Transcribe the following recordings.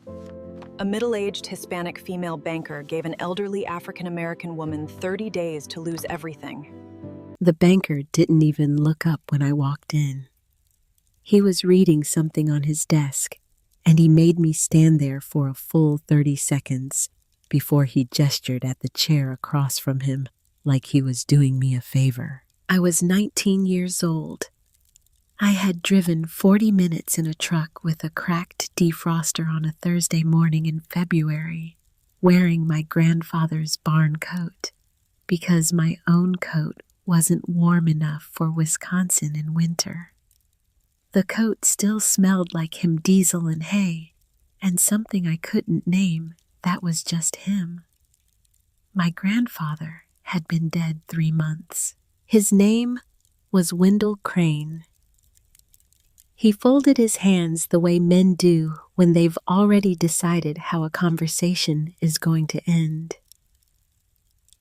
Narrations. A middle-aged Hispanic female banker gave an elderly African-American woman 30 days to lose everything. The banker didn't even look up when I walked in. He was reading something on his desk, and he made me stand there for a full 30 seconds before he gestured at the chair across from him like he was doing me a favor. I was 19 years old. I had driven 40 minutes in a truck with a cracked defroster on a Thursday morning in February, wearing my grandfather's barn coat, because my own coat wasn't warm enough for Wisconsin in winter. The coat still smelled like him diesel and hay, and something I couldn't name that was just him. My grandfather had been dead 3 months. His name was Wendell Crane. He folded his hands the way men do when they've already decided how a conversation is going to end.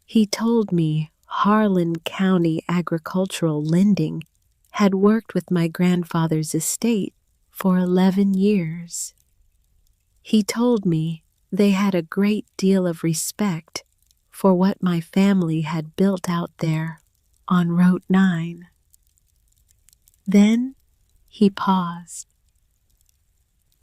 He told me Harlan County Agricultural Lending had worked with my grandfather's estate for 11 years. He told me they had a great deal of respect for what my family had built out there on Route 9. Then he paused.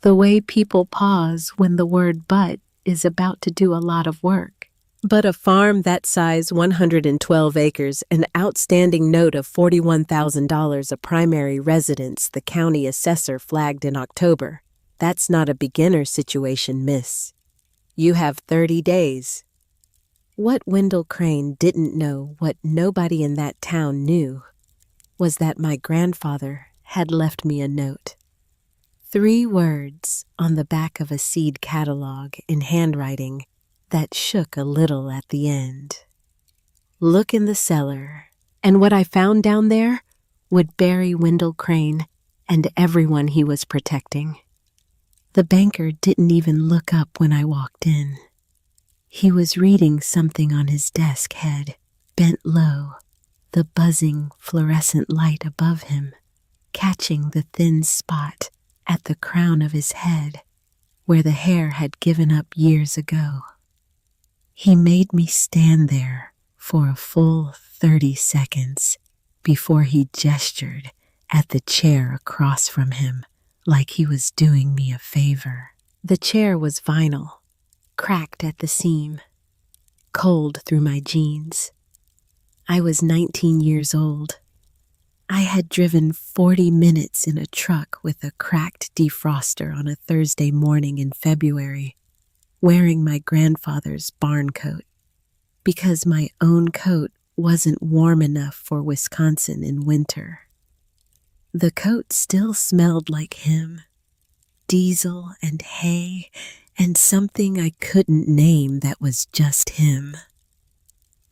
The way people pause when the word "but" is about to do a lot of work. But a farm that size, 112 acres, an outstanding note of $41,000, a primary residence the county assessor flagged in October. That's not a beginner situation, miss. You have 30 days. What Wendell Crane didn't know, what nobody in that town knew, was that my grandfather had left me a note. 3 words on the back of a seed catalog in handwriting that shook a little at the end. Look in the cellar, and what I found down there would bury Wendell Crane and everyone he was protecting. The banker didn't even look up when I walked in. He was reading something on his desk head, bent low, the buzzing fluorescent light above him catching the thin spot at the crown of his head where the hair had given up years ago. He made me stand there for a full 30 seconds before he gestured at the chair across from him like he was doing me a favor. The chair was vinyl, cracked at the seam, cold through my jeans. I was 19 years old. I had driven 40 minutes in a truck with a cracked defroster on a Thursday morning in February, wearing my grandfather's barn coat, because my own coat wasn't warm enough for Wisconsin in winter. The coat still smelled like him, diesel and hay, and something I couldn't name that was just him.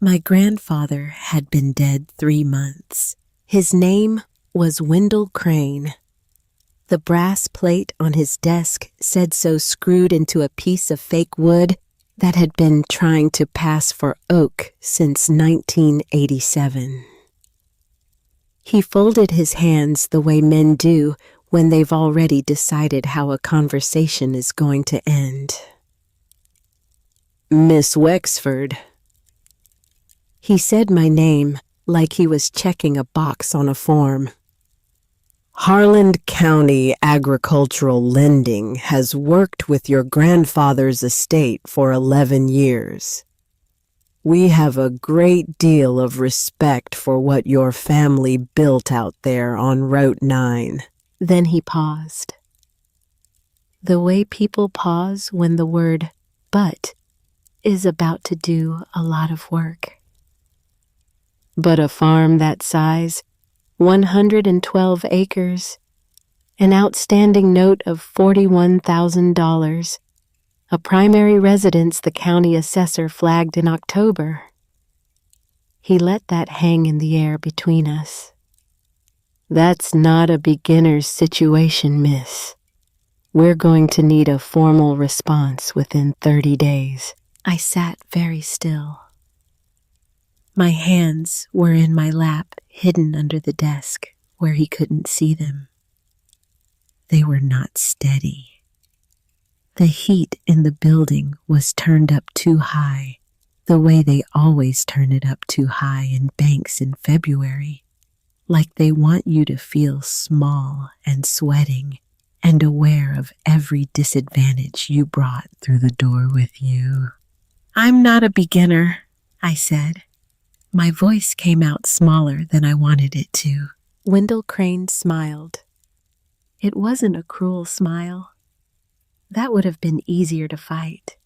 My grandfather had been dead 3 months. His name was Wendell Crane. The brass plate on his desk said so screwed into a piece of fake wood that had been trying to pass for oak since 1987. He folded his hands the way men do when they've already decided how a conversation is going to end. Miss Wexford. He said my name like he was checking a box on a form. Harlan County Agricultural Lending has worked with your grandfather's estate for 11 years. We have a great deal of respect for what your family built out there on Route 9. Then he paused. The way people pause when the word "but" is about to do a lot of work. But a farm that size, 112 acres, an outstanding note of $41,000, a primary residence the county assessor flagged in October. He let that hang in the air between us. That's not a beginner's situation, miss. We're going to need a formal response within 30 days. I sat very still. My hands were in my lap, hidden under the desk where he couldn't see them. They were not steady. The heat in the building was turned up too high, the way they always turn it up too high in banks in February, like they want you to feel small and sweating and aware of every disadvantage you brought through the door with you. "I'm not a beginner," I said. My voice came out smaller than I wanted it to. Wendell Crane smiled. It wasn't a cruel smile. That would have been easier to fight.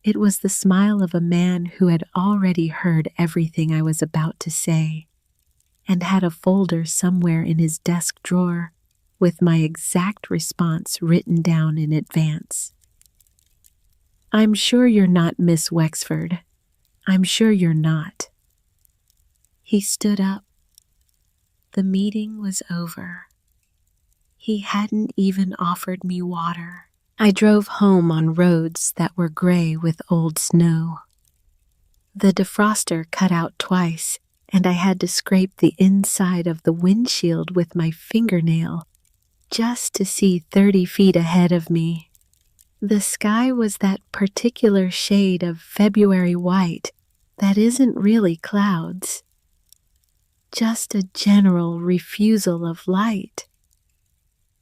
It was the smile of a man who had already heard everything I was about to say and had a folder somewhere in his desk drawer with my exact response written down in advance. "I'm sure you're not Miss Wexford. I'm sure you're not." He stood up. The meeting was over. He hadn't even offered me water. I drove home on roads that were gray with old snow. The defroster cut out twice, and I had to scrape the inside of the windshield with my fingernail just to see 30 feet ahead of me. The sky was that particular shade of February white that isn't really clouds, just a general refusal of light.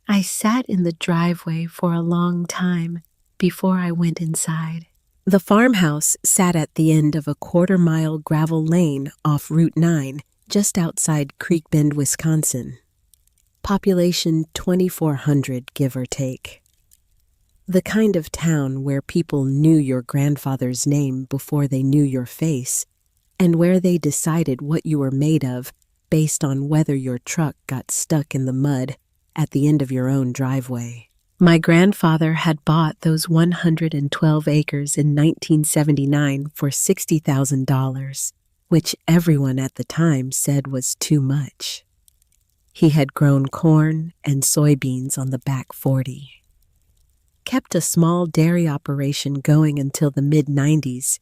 I sat in the driveway for a long time before I went inside. The farmhouse sat at the end of a quarter-mile gravel lane off Route 9, just outside Creek Bend, Wisconsin. Population 2,400, give or take. The kind of town where people knew your grandfather's name before they knew your face, and where they decided what you were made of based on whether your truck got stuck in the mud at the end of your own driveway. My grandfather had bought those 112 acres in 1979 for $60,000, which everyone at the time said was too much. He had grown corn and soybeans on the back 40. Kept a small dairy operation going until the mid-90s,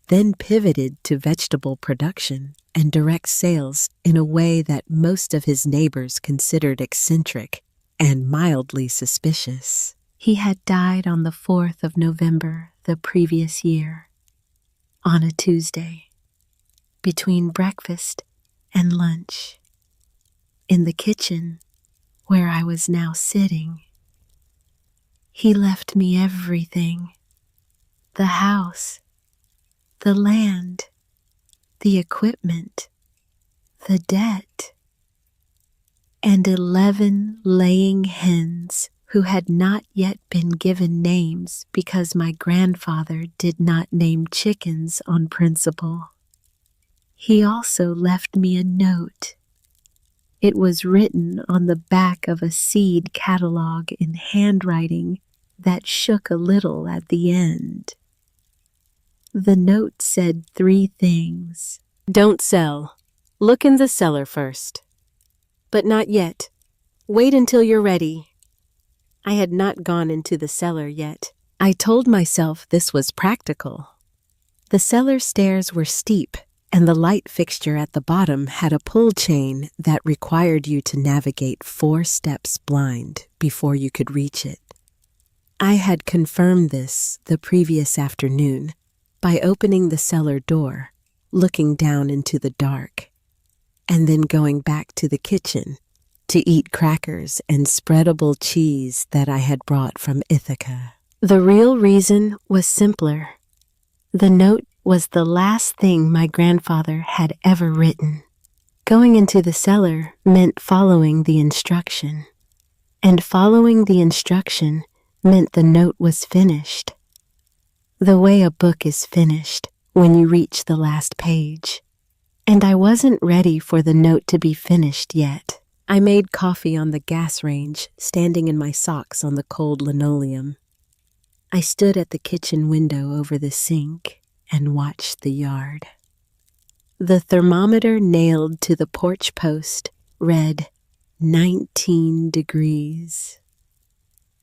then pivoted to vegetable production and direct sales in a way that most of his neighbors considered eccentric and mildly suspicious. He had died on the 4th of November the previous year, on a Tuesday, between breakfast and lunch, in the kitchen where I was now sitting. He left me everything: the house, the land, the equipment, the debt, and 11 laying hens who had not yet been given names because my grandfather did not name chickens on principle. He also left me a note. It was written on the back of a seed catalog in handwriting that shook a little at the end. The note said 3 things. "Don't sell. Look in the cellar first. But not yet. Wait until you're ready." I had not gone into the cellar yet. I told myself this was practical. The cellar stairs were steep, and the light fixture at the bottom had a pull chain that required you to navigate 4 steps blind before you could reach it. I had confirmed this the previous afternoon by opening the cellar door, looking down into the dark, and then going back to the kitchen to eat crackers and spreadable cheese that I had brought from Ithaca. The real reason was simpler. The note was the last thing my grandfather had ever written. Going into the cellar meant following the instruction, and following the instruction meant the note was finished. The way a book is finished when you reach the last page. And I wasn't ready for the note to be finished yet. I made coffee on the gas range, standing in my socks on the cold linoleum. I stood at the kitchen window over the sink and watched the yard. The thermometer nailed to the porch post read 19 degrees.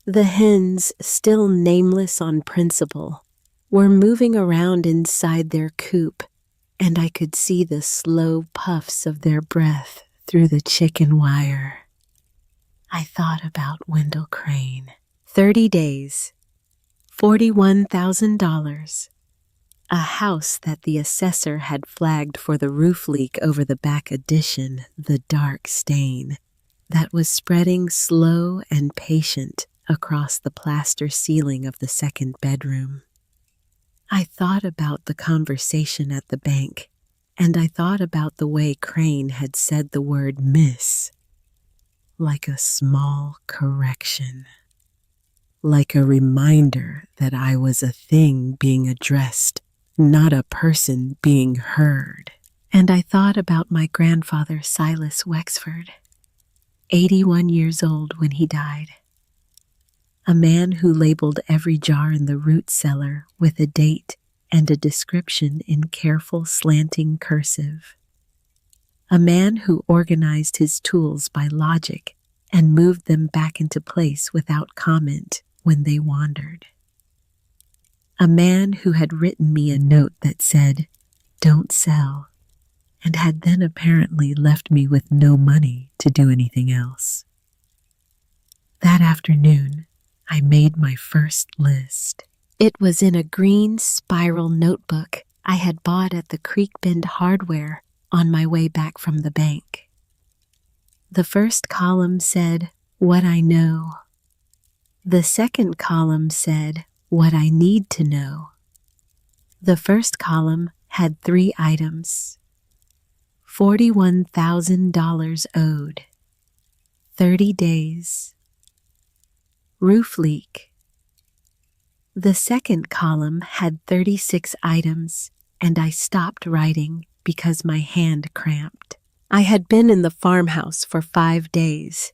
The hens, still nameless on principle, were moving around inside their coop, and I could see the slow puffs of their breath through the chicken wire. I thought about Wendell Crane. 30 days. $41,000. A house that the assessor had flagged for the roof leak over the back addition, the dark stain that was spreading slow and patient across the plaster ceiling of the second bedroom. I thought about the conversation at the bank, and I thought about the way Crane had said the word miss, like a small correction, like a reminder that I was a thing being addressed, not a person being heard. And I thought about my grandfather, Silas Wexford, 81 years old when he died. A man who labeled every jar in the root cellar with a date and a description in careful slanting cursive. A man who organized his tools by logic and moved them back into place without comment when they wandered. A man who had written me a note that said, "Don't sell," and had then apparently left me with no money to do anything else. That afternoon, I made my first list. It was in a green spiral notebook I had bought at the Creek Bend Hardware on my way back from the bank. The first column said, "What I know." The second column said, "What I need to know." The first column had 3 items. $41,000 owed. 30 days. Roof leak. The second column had 36 items, and I stopped writing because my hand cramped. I had been in the farmhouse for 5 days.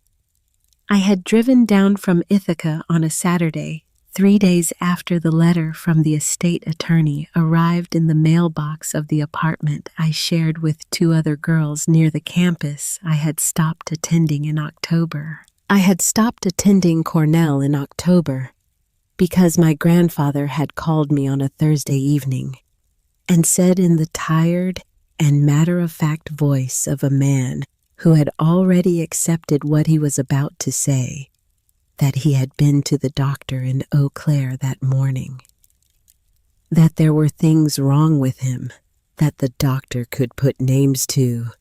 I had driven down from Ithaca on a Saturday, 3 days after the letter from the estate attorney arrived in the mailbox of the apartment I shared with 2 other girls near the campus I had stopped attending in October. I had stopped attending Cornell in October because my grandfather had called me on a Thursday evening and said in the tired and matter-of-fact voice of a man who had already accepted what he was about to say, that he had been to the doctor in Eau Claire that morning, that there were things wrong with him that the doctor could put names to,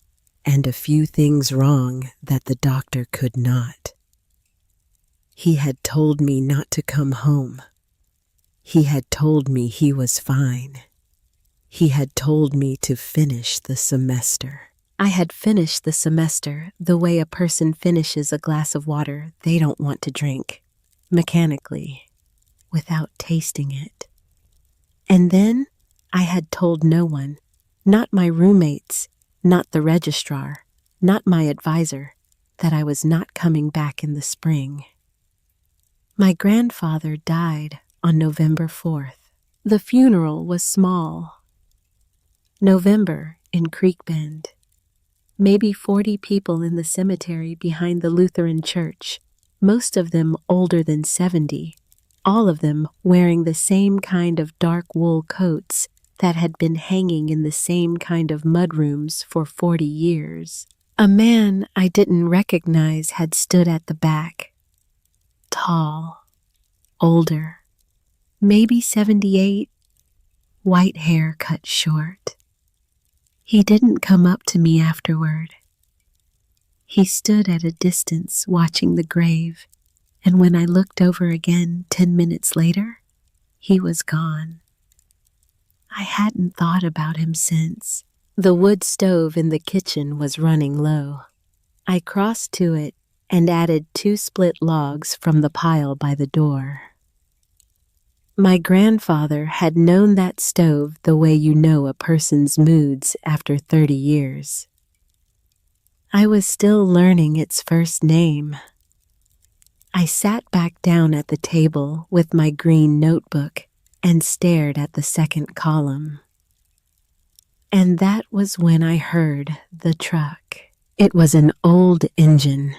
and a few things wrong that the doctor could not. He had told me not to come home. He had told me he was fine. He had told me to finish the semester. I had finished the semester the way a person finishes a glass of water they don't want to drink, mechanically, without tasting it. And then I had told no one, not my roommates, not the registrar, not my advisor, that I was not coming back in the spring. My grandfather died on November 4th. The funeral was small. November in Creek Bend. Maybe 40 people in the cemetery behind the Lutheran church, most of them older than 70, all of them wearing the same kind of dark wool coats that had been hanging in the same kind of mudrooms for 40 years. A man I didn't recognize had stood at the back. Tall, older, maybe 78, white hair cut short. He didn't come up to me afterward. He stood at a distance watching the grave, and when I looked over again 10 minutes later, he was gone. I hadn't thought about him since. The wood stove in the kitchen was running low. I crossed to it and added 2 split logs from the pile by the door. My grandfather had known that stove the way you know a person's moods after 30 years. I was still learning its first name. I sat back down at the table with my green notebook and stared at the second column. And that was when I heard the truck. It was an old engine.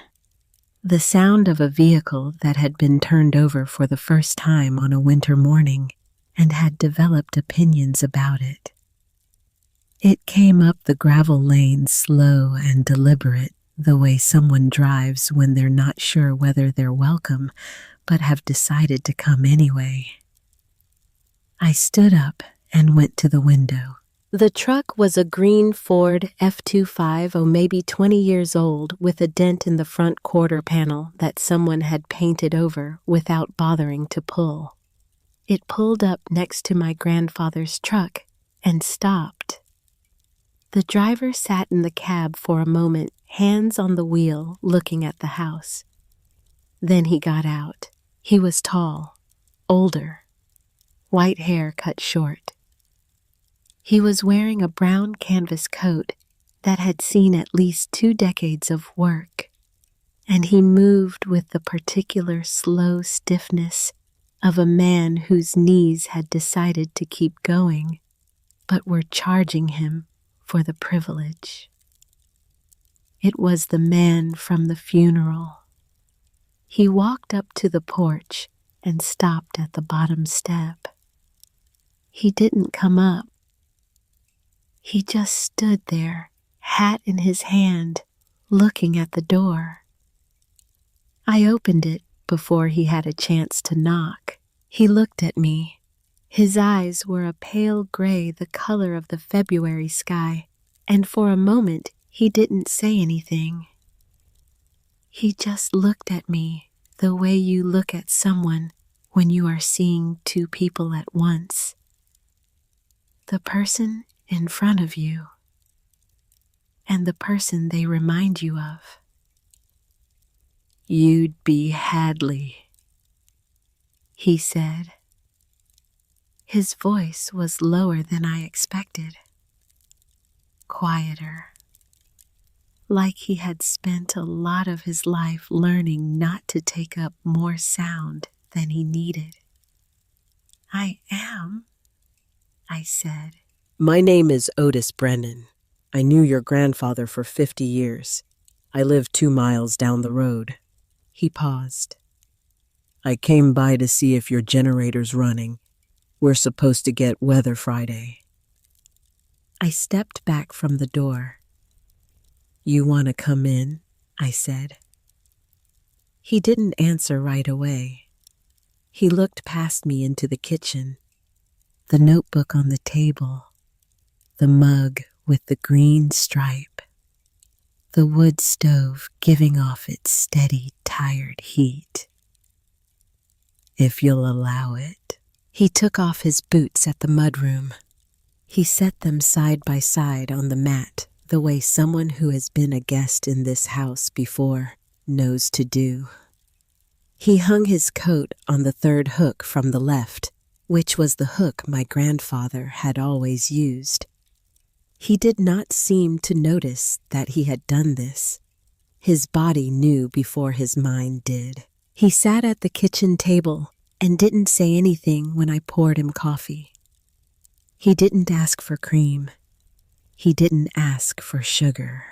The sound of a vehicle that had been turned over for the first time on a winter morning and had developed opinions about it. It came up the gravel lane slow and deliberate, the way someone drives when they're not sure whether they're welcome but have decided to come anyway. I stood up and went to the window. The truck was a green Ford F-25, maybe 20 years old, with a dent in the front quarter panel that someone had painted over without bothering to pull. It pulled up next to my grandfather's truck and stopped. The driver sat in the cab for a moment, hands on the wheel, looking at the house. Then he got out. He was tall, older, white hair cut short. He was wearing a brown canvas coat that had seen at least 2 decades of work, and he moved with the particular slow stiffness of a man whose knees had decided to keep going, but were charging him for the privilege. It was the man from the funeral. He walked up to the porch and stopped at the bottom step. He didn't come up. He just stood there, hat in his hand, looking at the door. I opened it before he had a chance to knock. He looked at me. His eyes were a pale gray, the color of the February sky, and for a moment he didn't say anything. He just looked at me the way you look at someone when you are seeing 2 people at once. The person in front of you and the person they remind you of. "You'd be Hadley," he said. His voice was lower than I expected, quieter, like he had spent a lot of his life learning not to take up more sound than he needed. "I am," I said. "My name is Otis Brennan. I knew your grandfather for 50 years. I live 2 miles down the road." He paused. "I came by to see if your generator's running. We're supposed to get weather Friday." I stepped back from the door. "You want to come in?" I said. He didn't answer right away. He looked past me into the kitchen, the notebook on the table, the mug with the green stripe, the wood stove giving off its steady, tired heat. "If you'll allow it." He took off his boots at the mudroom. He set them side by side on the mat, the way someone who has been a guest in this house before knows to do. He hung his coat on the 3rd hook from the left, which was the hook my grandfather had always used. He did not seem to notice that he had done this. His body knew before his mind did. He sat at the kitchen table and didn't say anything when I poured him coffee. He didn't ask for cream. He didn't ask for sugar.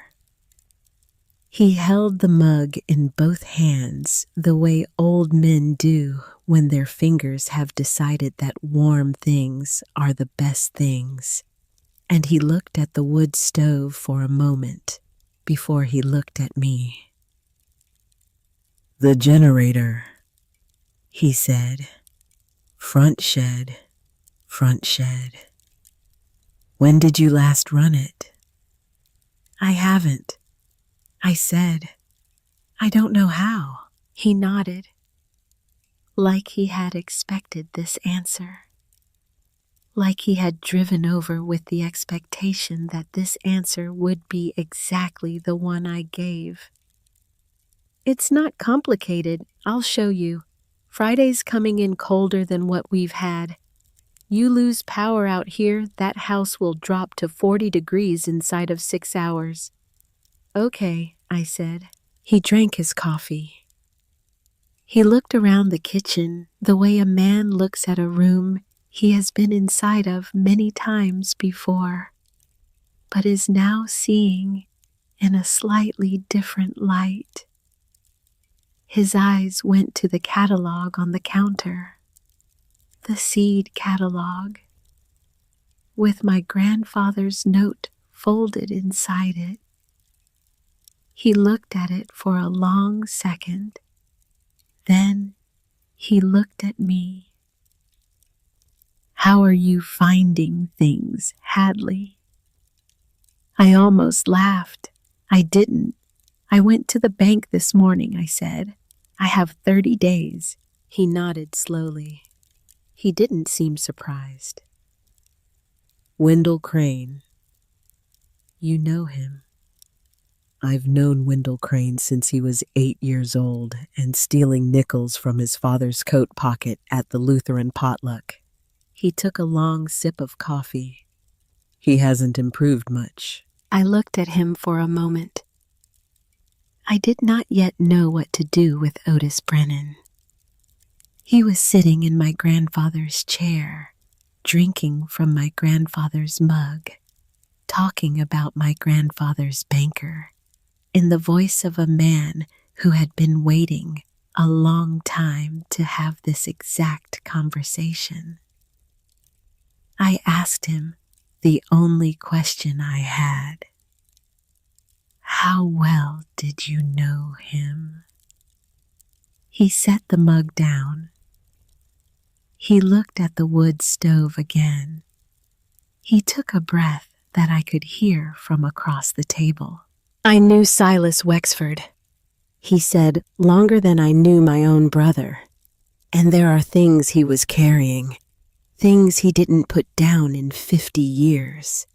He held the mug in both hands the way old men do when their fingers have decided that warm things are the best things. And he looked at the wood stove for a moment before he looked at me. "The generator," he said. "Front shed, front shed. When did you last run it?" "I haven't," I said. "I don't know how." He nodded, like he had expected this answer. Like he had driven over with the expectation that this answer would be exactly the one I gave. "It's not complicated. I'll show you. Friday's coming in colder than what we've had. You lose power out here, that house will drop to 40 degrees inside of 6 hours. "Okay," I said. He drank his coffee. He looked around the kitchen the way a man looks at a room he has been inside of many times before, but is now seeing in a slightly different light. His eyes went to the catalog on the counter, the seed catalog, with my grandfather's note folded inside it. He looked at it for a long second. Then he looked at me. How are you finding things, Hadley? I almost laughed. I didn't. I went to the bank this morning, I said. I have 30 days. He nodded slowly. He didn't seem surprised. Wendell Crane. You know him. I've known Wendell Crane since he was 8 years old and stealing nickels from his father's coat pocket at the Lutheran potluck. He took a long sip of coffee. He hasn't improved much. I looked at him for a moment. I did not yet know what to do with Otis Brennan. He was sitting in my grandfather's chair, drinking from my grandfather's mug, talking about my grandfather's banker, in the voice of a man who had been waiting a long time to have this exact conversation. I asked him the only question I had. How well did you know him? He set the mug down. He looked at the wood stove again. He took a breath that I could hear from across the table. I knew Silas Wexford, he said, longer than I knew my own brother. And there are things he was carrying, things he didn't put down in 50 years.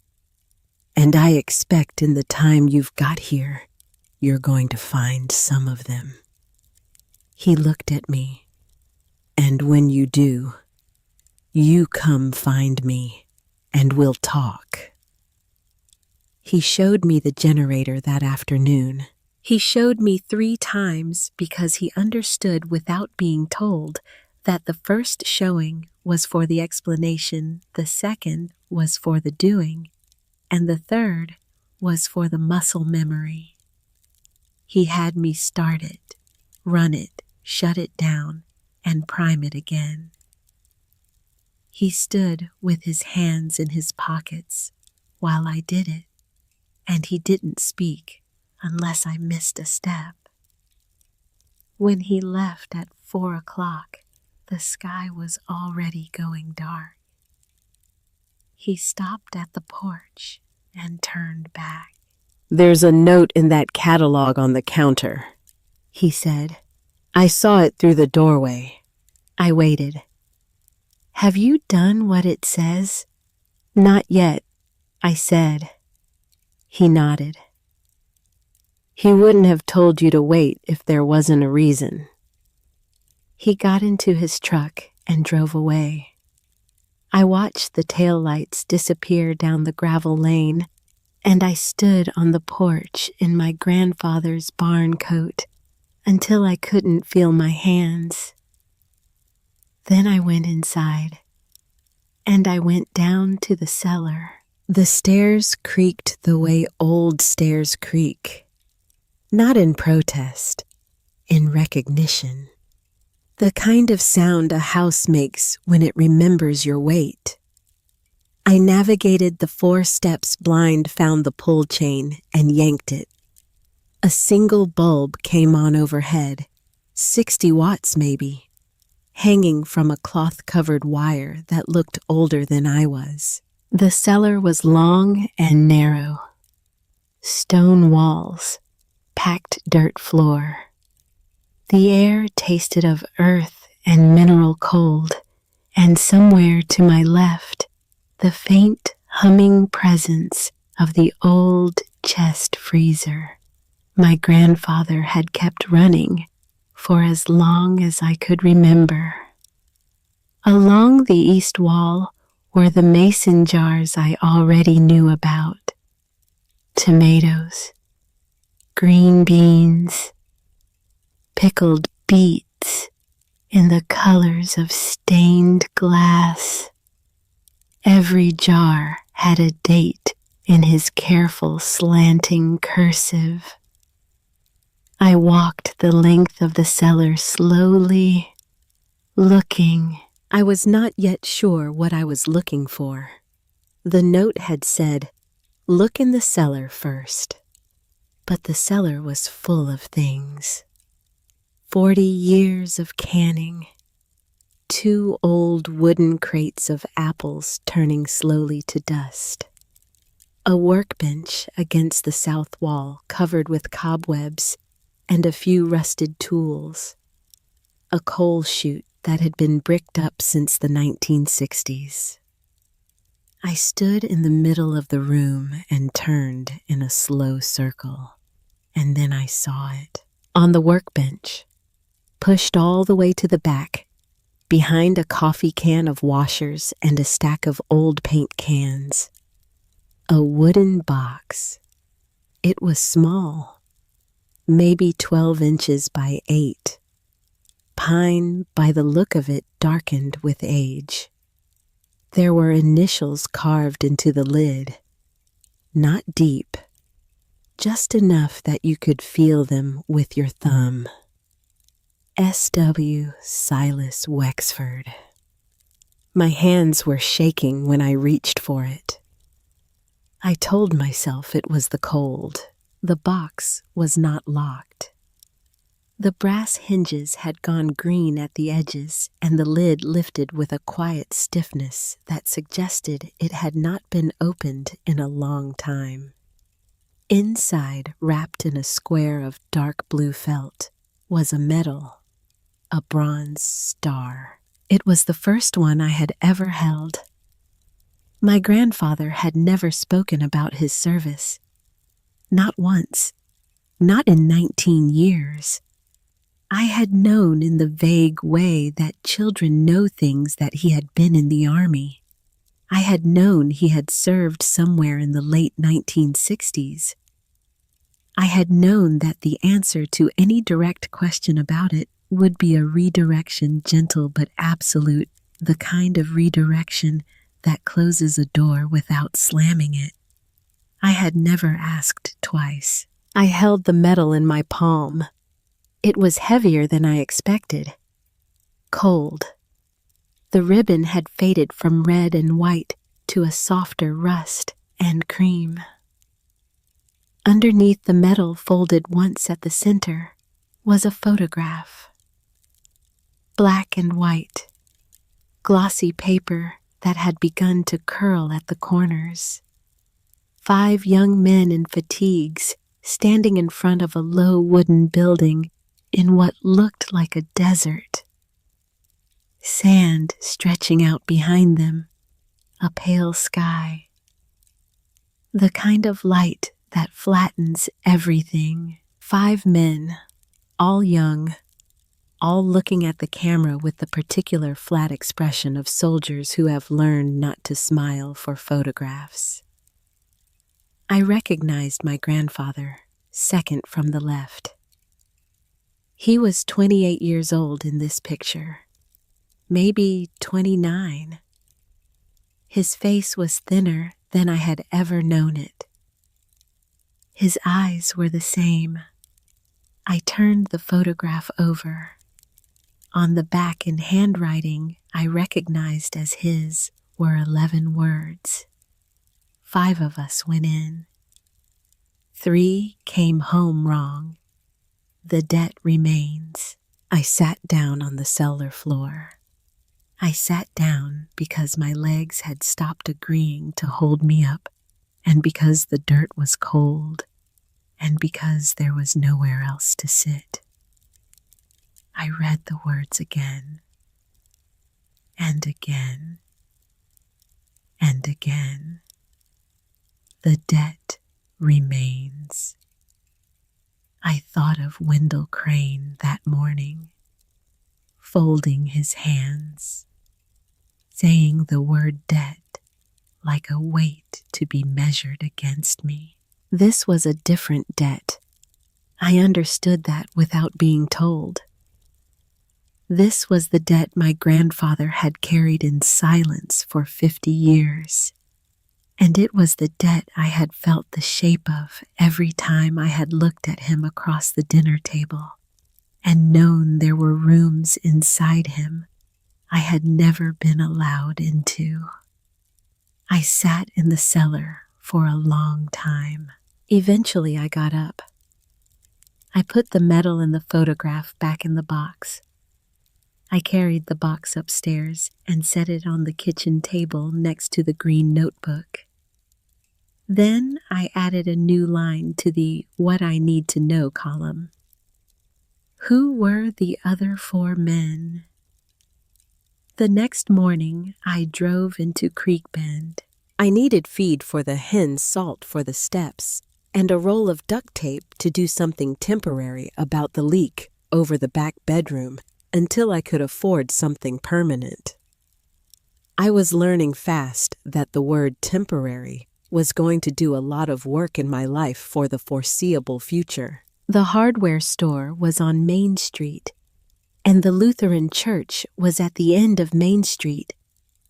And I expect in the time you've got here, you're going to find some of them. He looked at me. And when you do, you come find me, and we'll talk. He showed me the generator that afternoon. He showed me 3 times because he understood without being told that the first showing was for the explanation, the second was for the doing, and the third was for the muscle memory. He had me start it, run it, shut it down, and prime it again. He stood with his hands in his pockets while I did it, and he didn't speak unless I missed a step. When he left at 4 o'clock, the sky was already going dark. He stopped at the porch and turned back. There's a note in that catalog on the counter, he said. I saw it through the doorway. I waited. Have you done what it says? Not yet, I said. He nodded. He wouldn't have told you to wait if there wasn't a reason. He got into his truck and drove away. I watched the taillights disappear down the gravel lane, and I stood on the porch in my grandfather's barn coat until I couldn't feel my hands. Then I went inside, and I went down to the cellar. The stairs creaked the way old stairs creak, not in protest, in recognition. The kind of sound a house makes when it remembers your weight. I navigated the 4 steps blind found the pull chain and yanked it. A single bulb came on overhead, 60 watts maybe, hanging from a cloth-covered wire that looked older than I was. The cellar was long and narrow. Stone walls, packed dirt floor. The air tasted of earth and mineral cold, and somewhere to my left, the faint humming presence of the old chest freezer my grandfather had kept running for as long as I could remember. Along the east wall were the mason jars I already knew about. Tomatoes, green beans, pickled beets in the colors of stained glass. Every jar had a date in his careful slanting cursive. I walked the length of the cellar slowly, looking. I was not yet sure what I was looking for. The note had said, "Look in the cellar first." But the cellar was full of things. 40 years of canning, 2 old wooden crates of apples turning slowly to dust. A workbench against the south wall covered with cobwebs and a few rusted tools. A coal chute that had been bricked up since the 1960s. I stood in the middle of the room and turned in a slow circle, and then I saw it. On the workbench, pushed all the way to the back, behind a coffee can of washers and a stack of old paint cans, a wooden box. It was small, maybe 12 inches by 8. Pine, by the look of it, darkened with age. There were initials carved into the lid, not deep, just enough that you could feel them with your thumb. S.W. Silas Wexford. My hands were shaking when I reached for it. I told myself it was the cold. The box was not locked. The brass hinges had gone green at the edges, and the lid lifted with a quiet stiffness that suggested it had not been opened in a long time. Inside, wrapped in a square of dark blue felt, was a medal, a bronze star. It was the first one I had ever held. My grandfather had never spoken about his service. Not once. Not in 19 years. I had known in the vague way that children know things that he had been in the army. I had known he had served somewhere in the late 1960s. I had known that the answer to any direct question about it would be a redirection, gentle but absolute, the kind of redirection that closes a door without slamming it. I had never asked twice. I held the medal in my palm. It was heavier than I expected. Cold. The ribbon had faded from red and white to a softer rust and cream. Underneath the medal, folded once at the center, was a photograph. Black and white, glossy paper that had begun to curl at the corners. 5 young men in fatigues standing in front of a low wooden building in what looked like a desert. Sand stretching out behind them, a pale sky. The kind of light that flattens everything. 5 men, all young, all looking at the camera with the particular flat expression of soldiers who have learned not to smile for photographs. I recognized my grandfather, second from the left. He was 28 years old in this picture, maybe 29. His face was thinner than I had ever known it. His eyes were the same. I turned the photograph over. On the back, in handwriting I recognized as his, were 11 words. 5 of us went in. 3 came home wrong. The debt remains. I sat down on the cellar floor. I sat down because my legs had stopped agreeing to hold me up, and because the dirt was cold, and because there was nowhere else to sit. I read the words again, and again, and again. The debt remains. I thought of Wendell Crane that morning, folding his hands, saying the word debt like a weight to be measured against me. This was a different debt. I understood that without being told. This was the debt my grandfather had carried in silence for 50 years. And it was the debt I had felt the shape of every time I had looked at him across the dinner table and known there were rooms inside him I had never been allowed into. I sat in the cellar for a long time. Eventually I got up. I put the medal and the photograph back in the box. I carried the box upstairs and set it on the kitchen table next to the green notebook. Then I added a new line to the What I Need to Know column. Who were the other 4 men? The next morning, I drove into Creek Bend. I needed feed for the hens, salt for the steps, and a roll of duct tape to do something temporary about the leak over the back bedroom until I could afford something permanent. I was learning fast that the word temporary was going to do a lot of work in my life for the foreseeable future. The hardware store was on Main Street, and the Lutheran church was at the end of Main Street,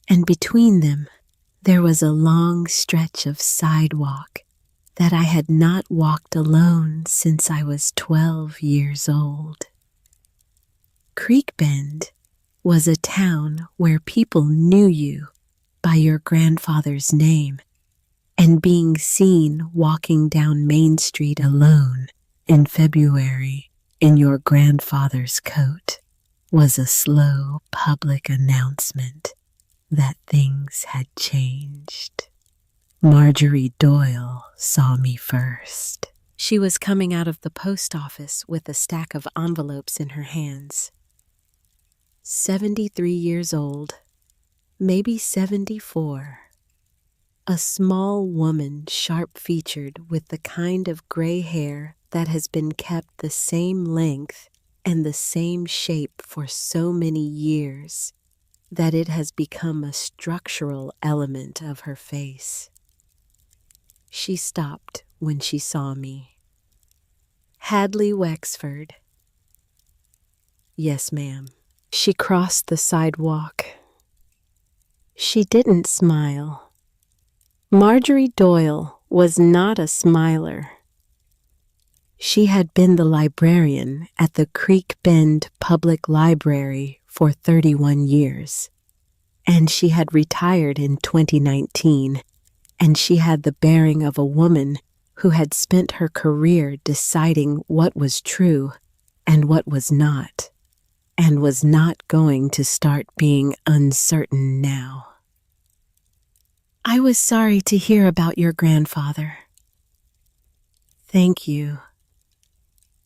and between them there was a long stretch of sidewalk that I had not walked alone since I was 12 years old. Creek Bend was a town where people knew you by your grandfather's name, and being seen walking down Main Street alone in February in your grandfather's coat was a slow public announcement that things had changed. Marjorie Doyle saw me first. She was coming out of the post office with a stack of envelopes in her hands. 73 years old, maybe 74. A small woman, sharp-featured, with the kind of gray hair that has been kept the same length and the same shape for so many years that it has become a structural element of her face. She stopped when she saw me. Hadley Wexford. Yes, ma'am. She crossed the sidewalk. She didn't smile. Marjorie Doyle was not a smiler. She had been the librarian at the Creek Bend Public Library for 31 years, and she had retired in 2019, and she had the bearing of a woman who had spent her career deciding what was true and what was not, and was not going to start being uncertain now. I was sorry to hear about your grandfather. Thank you.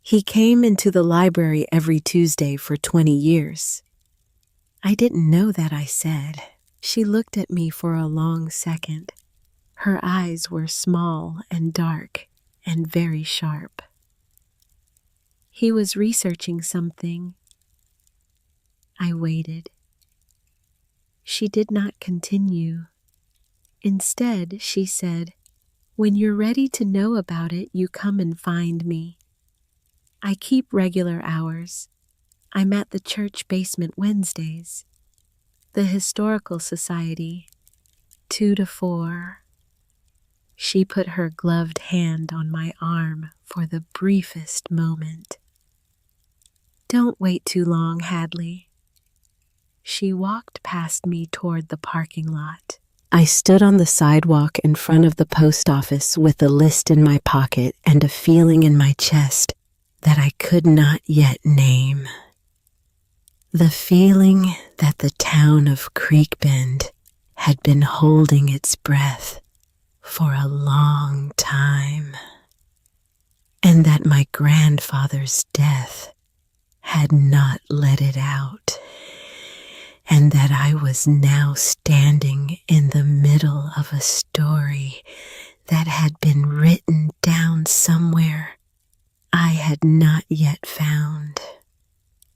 He came into the library every Tuesday for 20 years. I didn't know that, I said. She looked at me for a long second. Her eyes were small and dark and very sharp. He was researching something. I waited. She did not continue. Instead, she said, "When you're ready to know about it, you come and find me. I keep regular hours. I'm at the church basement Wednesdays. The Historical Society, 2 to 4. She put her gloved hand on my arm for the briefest moment. Don't wait too long, Hadley. She walked past me toward the parking lot. I stood on the sidewalk in front of the post office with a list in my pocket and a feeling in my chest that I could not yet name. The feeling that the town of Creek Bend had been holding its breath for a long time, and that my grandfather's death had not let it out, and that I was now standing in the middle of a story that had been written down somewhere I had not yet found.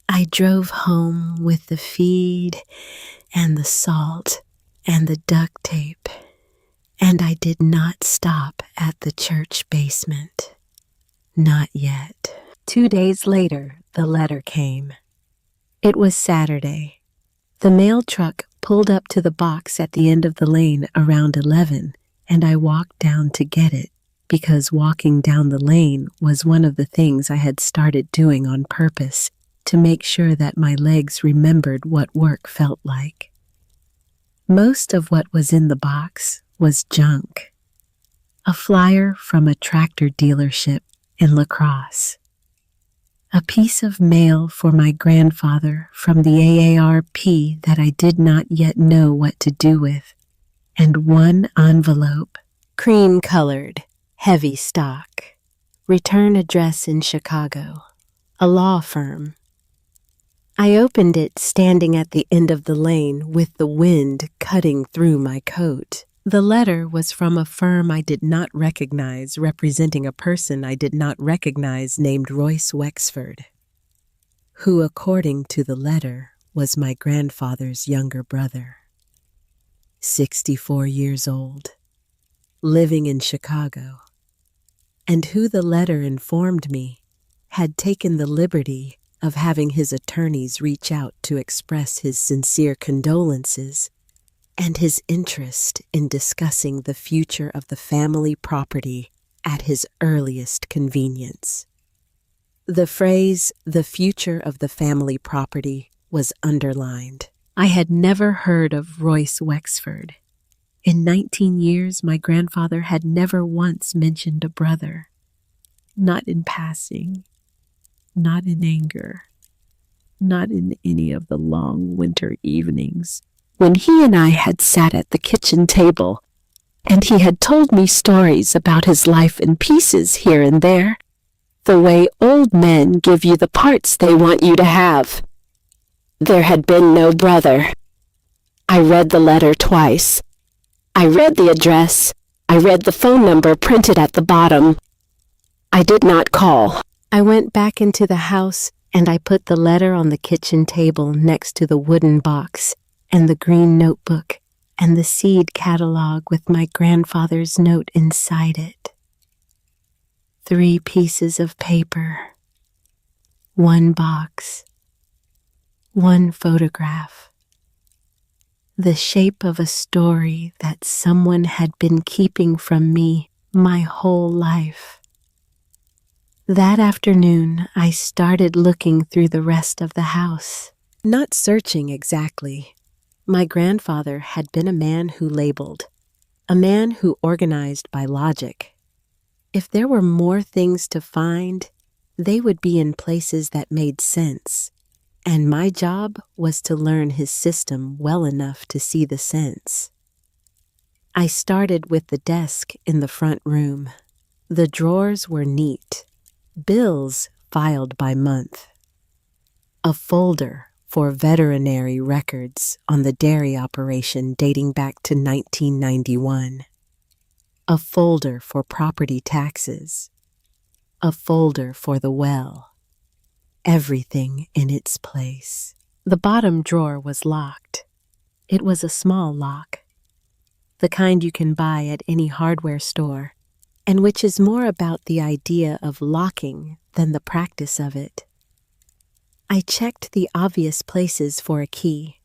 I drove home with the feed and the salt and the duct tape, and I did not stop at the church basement. Not yet. 2 days later, the letter came. It was Saturday. The mail truck pulled up to the box at the end of the lane around 11, and I walked down to get it, because walking down the lane was one of the things I had started doing on purpose to make sure that my legs remembered what work felt like. Most of what was in the box was junk. A flyer from a tractor dealership in La Crosse. A piece of mail for my grandfather from the AARP that I did not yet know what to do with, and one envelope, cream-colored, heavy stock. Return address in Chicago, a law firm. I opened it standing at the end of the lane with the wind cutting through my coat. The letter was from a firm I did not recognize, representing a person I did not recognize named Royce Wexford, who, according to the letter, was my grandfather's younger brother. 64 years old, living in Chicago, and who, the letter informed me, had taken the liberty of having his attorneys reach out to express his sincere condolences and his interest in discussing the future of the family property at his earliest convenience. The phrase, "the future of the family property," was underlined. I had never heard of Royce Wexford. In 19 years, my grandfather had never once mentioned a brother. Not in passing, not in anger, not in any of the long winter evenings when he and I had sat at the kitchen table and he had told me stories about his life in pieces here and there, the way old men give you the parts they want you to have. There had been no brother. I read the letter twice. I read the address. I read the phone number printed at the bottom. I did not call. I went back into the house and I put the letter on the kitchen table next to the wooden box and the green notebook and the seed catalog with my grandfather's note inside it. 3 pieces of paper, 1 box, 1 photograph. The shape of a story that someone had been keeping from me my whole life. That afternoon, I started looking through the rest of the house. Not searching exactly. My grandfather had been a man who labeled, a man who organized by logic. If there were more things to find, they would be in places that made sense, and my job was to learn his system well enough to see the sense. I started with the desk in the front room. The drawers were neat, bills filed by month, a folder for veterinary records on the dairy operation dating back to 1991, a folder for property taxes, a folder for the well, everything in its place. The bottom drawer was locked. It was a small lock, the kind you can buy at any hardware store, and which is more about the idea of locking than the practice of it. I checked the obvious places for a key: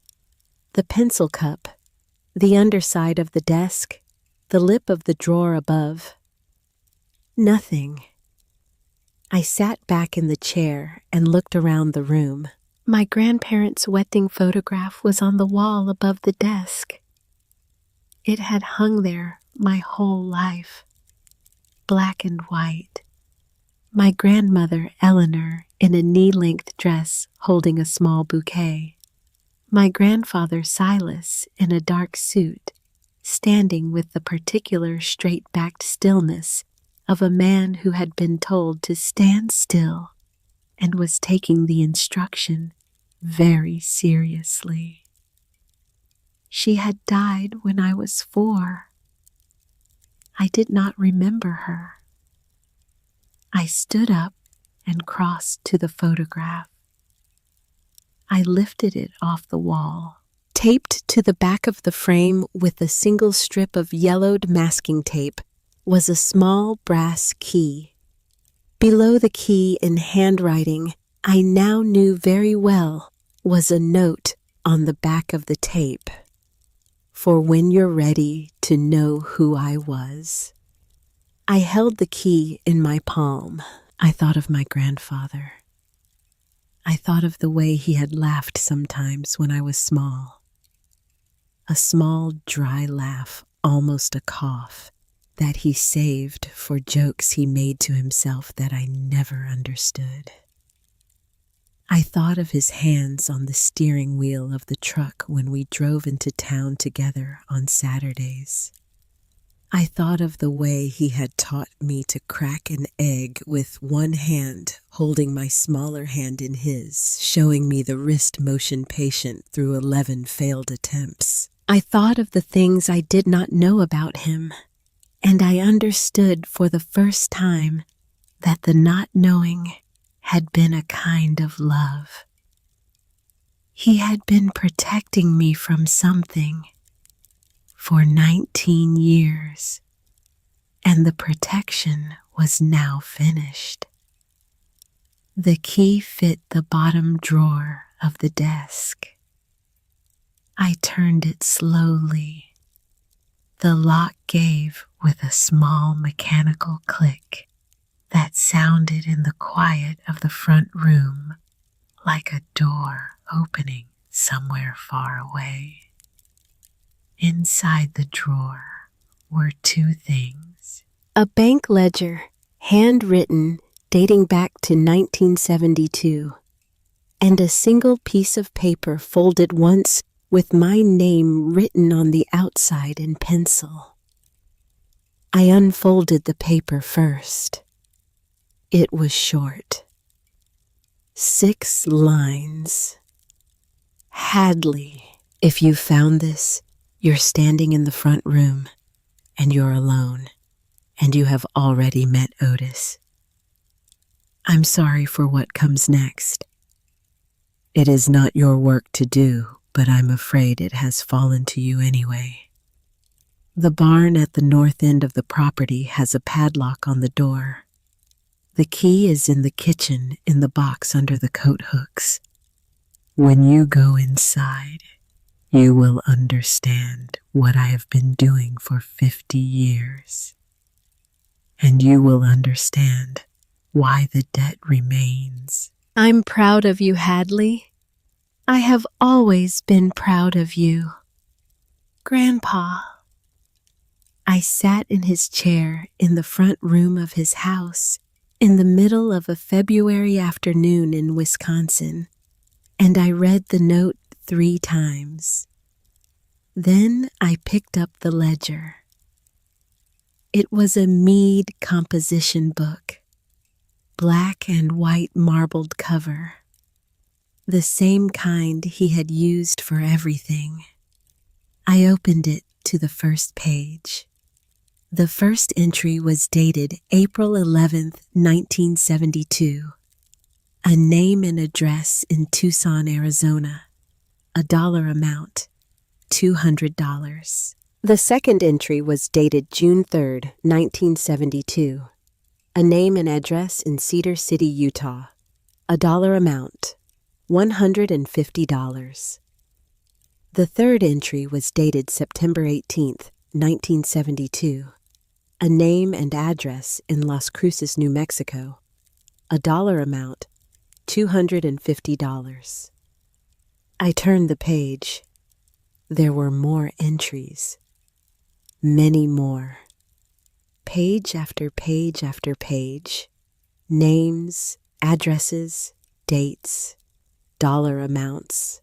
the pencil cup, the underside of the desk, the lip of the drawer above. Nothing. I sat back in the chair and looked around the room. My grandparents' wedding photograph was on the wall above the desk. It had hung there my whole life, black and white. My grandmother, Eleanor, in a knee-length dress holding a small bouquet. My grandfather, Silas, in a dark suit, standing with the particular straight-backed stillness of a man who had been told to stand still and was taking the instruction very seriously. She had died when I was 4. I did not remember her. I stood up and crossed to the photograph. I lifted it off the wall. Taped to the back of the frame with a single strip of yellowed masking tape was a small brass key. Below the key, in handwriting I now knew very well, was a note on the back of the tape: "For when you're ready to know who I was." I held the key in my palm. I thought of my grandfather. I thought of the way he had laughed sometimes when I was small. A small, dry laugh, almost a cough, that he saved for jokes he made to himself that I never understood. I thought of his hands on the steering wheel of the truck when we drove into town together on Saturdays. I thought of the way he had taught me to crack an egg with one hand, holding my smaller hand in his, showing me the wrist motion patient through 11 failed attempts. I thought of the things I did not know about him, and I understood for the first time that the not knowing had been a kind of love. He had been protecting me from something for 19 years, and the protection was now finished. The key fit the bottom drawer of the desk. I turned it slowly. The lock gave with a small mechanical click that sounded in the quiet of the front room like a door opening somewhere far away. Inside the drawer were two things: a bank ledger, handwritten, dating back to 1972, and a single piece of paper folded once with my name written on the outside in pencil. I unfolded the paper first. It was short. 6 lines. Hadley, if you found this, you're standing in the front room, and you're alone, and you have already met Otis. I'm sorry for what comes next. It is not your work to do, but I'm afraid it has fallen to you anyway. The barn at the north end of the property has a padlock on the door. The key is in the kitchen in the box under the coat hooks. When you go inside, you will understand what I have been doing for 50 years. And you will understand why the debt remains. I'm proud of you, Hadley. I have always been proud of you. Grandpa. I sat in his chair in the front room of his house in the middle of a February afternoon in Wisconsin, and I read the note 3 times. Then I picked up the ledger. It was a Mead composition book, black and white marbled cover, the same kind he had used for everything. I opened it to the first page. The first entry was dated April 11th, 1972. A name and address in Tucson, Arizona. A dollar amount, $200. The second entry was dated June 3rd, 1972. A name and address in Cedar City, Utah. A dollar amount, $150. The third entry was dated September 18th, 1972. A name and address in Las Cruces, New Mexico. A dollar amount, $250. I turned the page. There were more entries. Many more. Page after page after page. Names, addresses, dates, dollar amounts.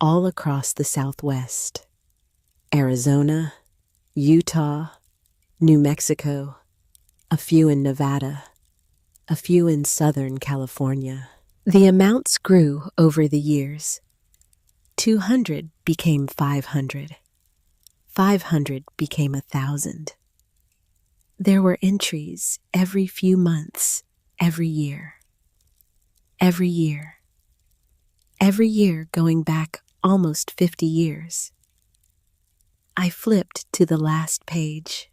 All across the Southwest. Arizona, Utah, New Mexico, a few in Nevada, a few in Southern California. The amounts grew over the years. 200 became 500. 500 became 1,000. There were entries every few months, every year. Every year. Every year going back almost 50 years. I flipped to the last page.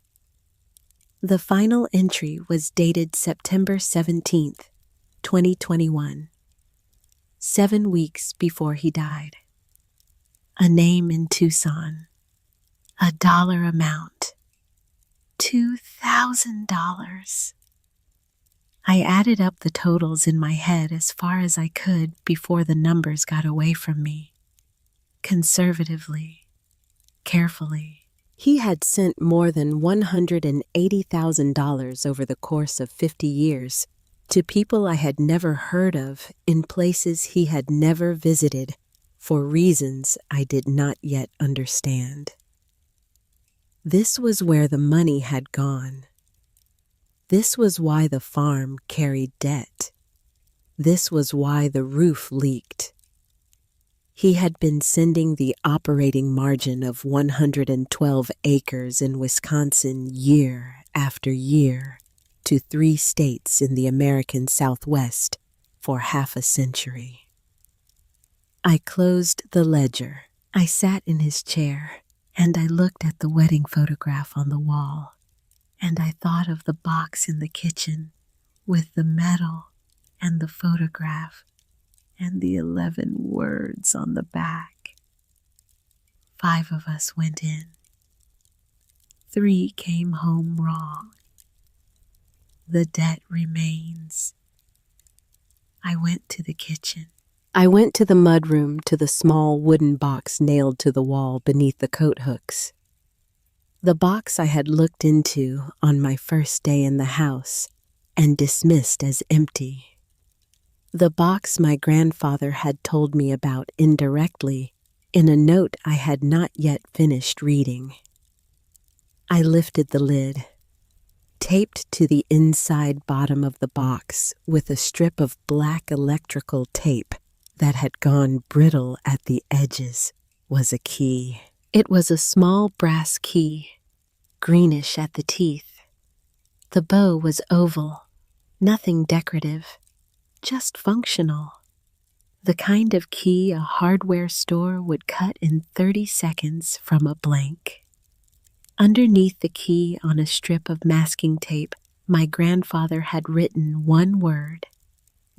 The final entry was dated September 17th, 2021, 7 weeks before he died. A name in Tucson. A dollar amount. $2,000. I added up the totals in my head as far as I could before the numbers got away from me. Conservatively, carefully. He had sent more than $180,000 over the course of 50 years to people I had never heard of in places he had never visited for reasons I did not yet understand. This was where the money had gone. This was why the farm carried debt. This was why the roof leaked. He had been sending the operating margin of 112 acres in Wisconsin year after year to 3 states in the American Southwest for half a century. I closed the ledger. I sat in his chair, and I looked at the wedding photograph on the wall, and I thought of the box in the kitchen with the medal and the photograph and the 11 words on the back. 5 of us went in. 3 came home wrong. The debt remains. I went to the kitchen. I went to the mudroom, to the small wooden box nailed to the wall beneath the coat hooks. The box I had looked into on my first day in the house and dismissed as empty. The box my grandfather had told me about indirectly in a note I had not yet finished reading. I lifted the lid. Taped to the inside bottom of the box with a strip of black electrical tape that had gone brittle at the edges was a key. It was a small brass key, greenish at the teeth. The bow was oval, nothing decorative, just functional. The kind of key a hardware store would cut in 30 seconds from a blank. Underneath the key on a strip of masking tape, my grandfather had written one word,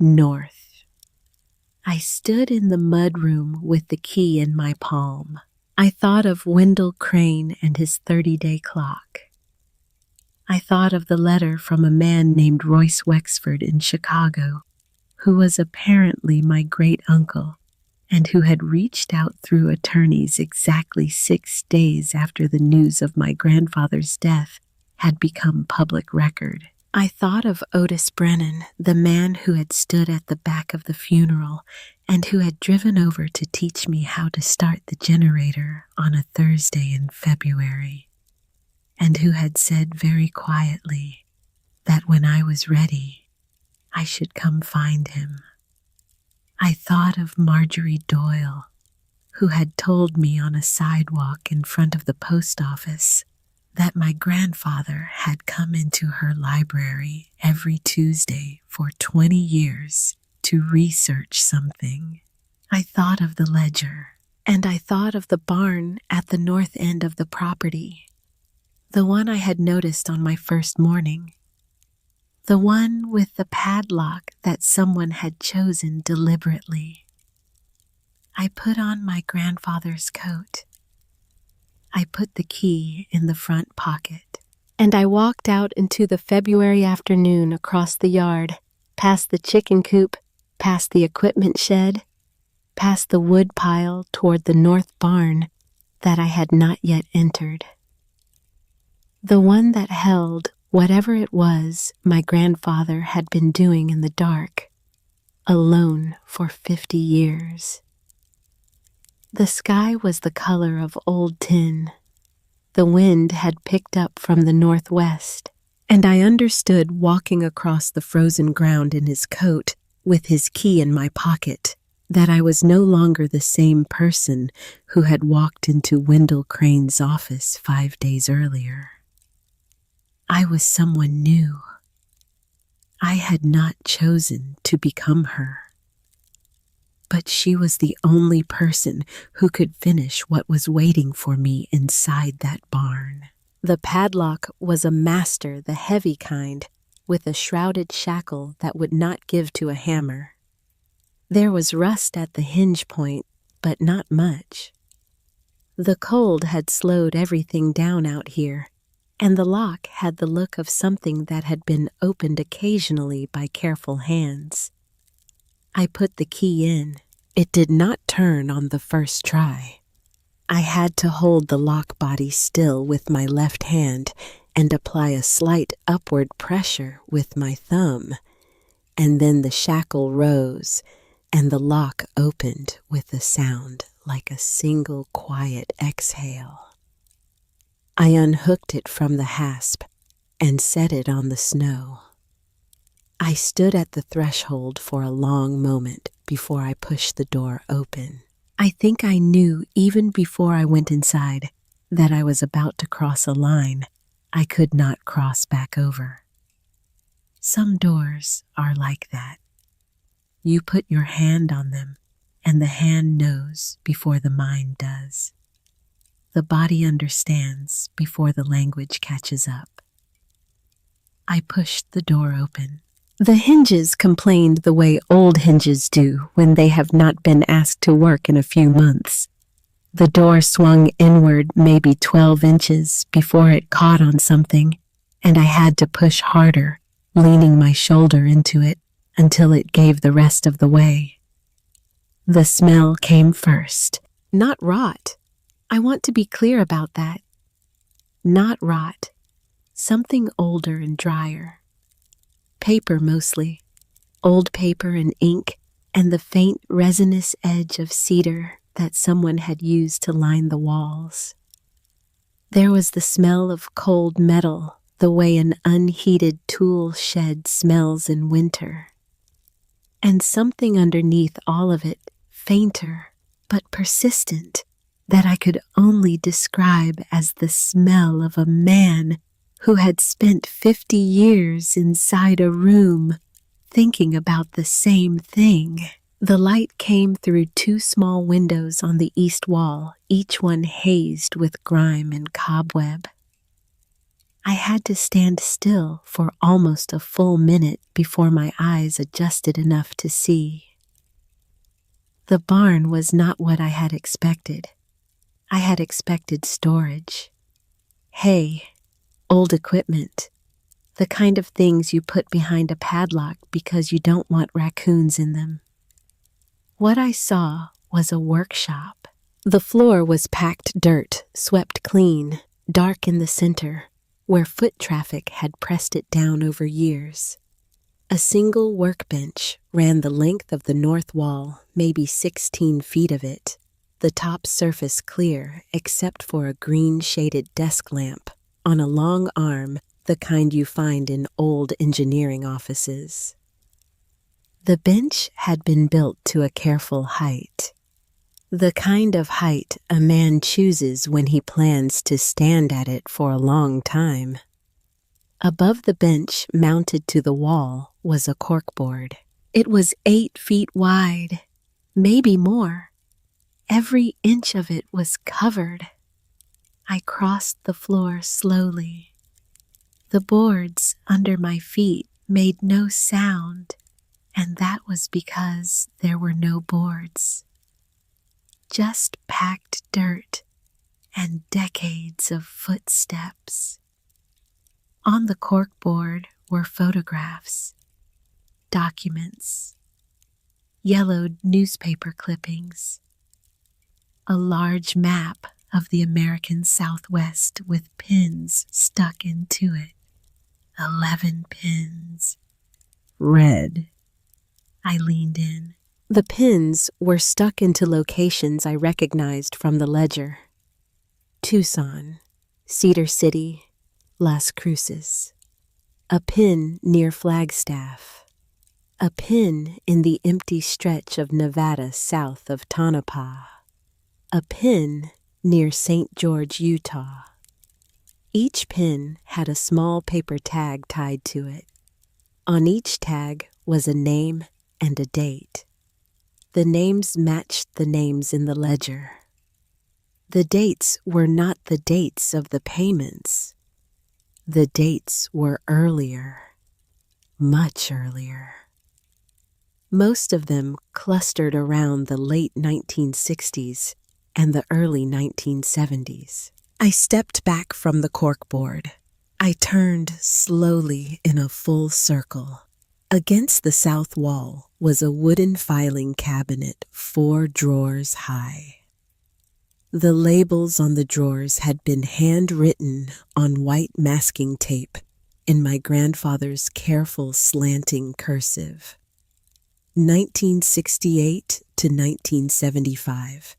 North. I stood in the mudroom with the key in my palm. I thought of Wendell Crane and his 30-day clock. I thought of the letter from a man named Royce Wexford in Chicago, who was apparently my great-uncle, and who had reached out through attorneys exactly 6 days after the news of my grandfather's death had become public record. I thought of Otis Brennan, the man who had stood at the back of the funeral and who had driven over to teach me how to start the generator on a Thursday in February, and who had said very quietly that when I was ready, I should come find him. I thought of Marjorie Doyle, who had told me on a sidewalk in front of the post office that my grandfather had come into her library every Tuesday for 20 years to research something. I thought of the ledger, and I thought of the barn at the north end of the property, the one I had noticed on my first morning, the one with the padlock that someone had chosen deliberately. I put on my grandfather's coat. I put the key in the front pocket, and I walked out into the February afternoon across the yard, past the chicken coop, past the equipment shed, past the wood pile toward the north barn that I had not yet entered. The one that held whatever it was my grandfather had been doing in the dark, alone for 50 years. The sky was the color of old tin. The wind had picked up from the northwest, and I understood walking across the frozen ground in his coat with his key in my pocket that I was no longer the same person who had walked into Wendell Crane's office 5 days earlier. I was someone new. I had not chosen to become her. But she was the only person who could finish what was waiting for me inside that barn. The padlock was a master, the heavy kind, with a shrouded shackle that would not give to a hammer. There was rust at the hinge point, but not much. The cold had slowed everything down out here, and the lock had the look of something that had been opened occasionally by careful hands. I put the key in. It did not turn on the first try. I had to hold the lock body still with my left hand and apply a slight upward pressure with my thumb. and then the shackle rose, and the lock opened with a sound like a single quiet exhale. I unhooked it from the hasp and set it on the snow. I stood at the threshold for a long moment before I pushed the door open. I think I knew even before I went inside that I was about to cross a line I could not cross back over. Some doors are like that. You put your hand on them, and the hand knows before the mind does. The body understands before the language catches up. I pushed the door open. The hinges complained the way old hinges do when they have not been asked to work in a few months. The door swung inward maybe 12 inches before it caught on something, and I had to push harder, leaning my shoulder into it until it gave the rest of the way. The smell came first, not rot. I want to be clear about that. Not rot, something older and drier. Paper mostly, old paper and ink, and the faint resinous edge of cedar that someone had used to line the walls. There was the smell of cold metal, the way an unheated tool shed smells in winter. And something underneath all of it, fainter but persistent, that I could only describe as the smell of a man who had spent 50 years inside a room thinking about the same thing. The light came through 2 small windows on the east wall, each one hazed with grime and cobweb. I had to stand still for almost a full minute before my eyes adjusted enough to see. The barn was not what I had expected. I had expected storage. Hay, old equipment, the kind of things you put behind a padlock because you don't want raccoons in them. What I saw was a workshop. The floor was packed dirt, swept clean, dark in the center, where foot traffic had pressed it down over years. A single workbench ran the length of the north wall, maybe 16 feet of it, the top surface clear except for a green-shaded desk lamp on a long arm, the kind you find in old engineering offices. The bench had been built to a careful height, the kind of height a man chooses when he plans to stand at it for a long time. Above the bench, mounted to the wall, was a corkboard. It was 8 feet wide, maybe more. Every inch of it was covered. I crossed the floor slowly. The boards under my feet made no sound, and that was because there were no boards. Just packed dirt and decades of footsteps. On the corkboard were photographs, documents, yellowed newspaper clippings, a large map of the American Southwest with pins stuck into it. 11 pins. Red. I leaned in. The pins were stuck into locations I recognized from the ledger. Tucson, Cedar City, Las Cruces. A pin near Flagstaff. A pin in the empty stretch of Nevada south of Tonopah. A pin near St. George, Utah. Each pin had a small paper tag tied to it. On each tag was a name and a date. The names matched the names in the ledger. The dates were not the dates of the payments. The dates were earlier, much earlier. Most of them clustered around the late 1960s and the early 1970s. I stepped back from the corkboard. I turned slowly in a full circle. Against the south wall was a wooden filing cabinet 4 drawers high. The labels on the drawers had been handwritten on white masking tape in my grandfather's careful slanting cursive. 1968 to 1975,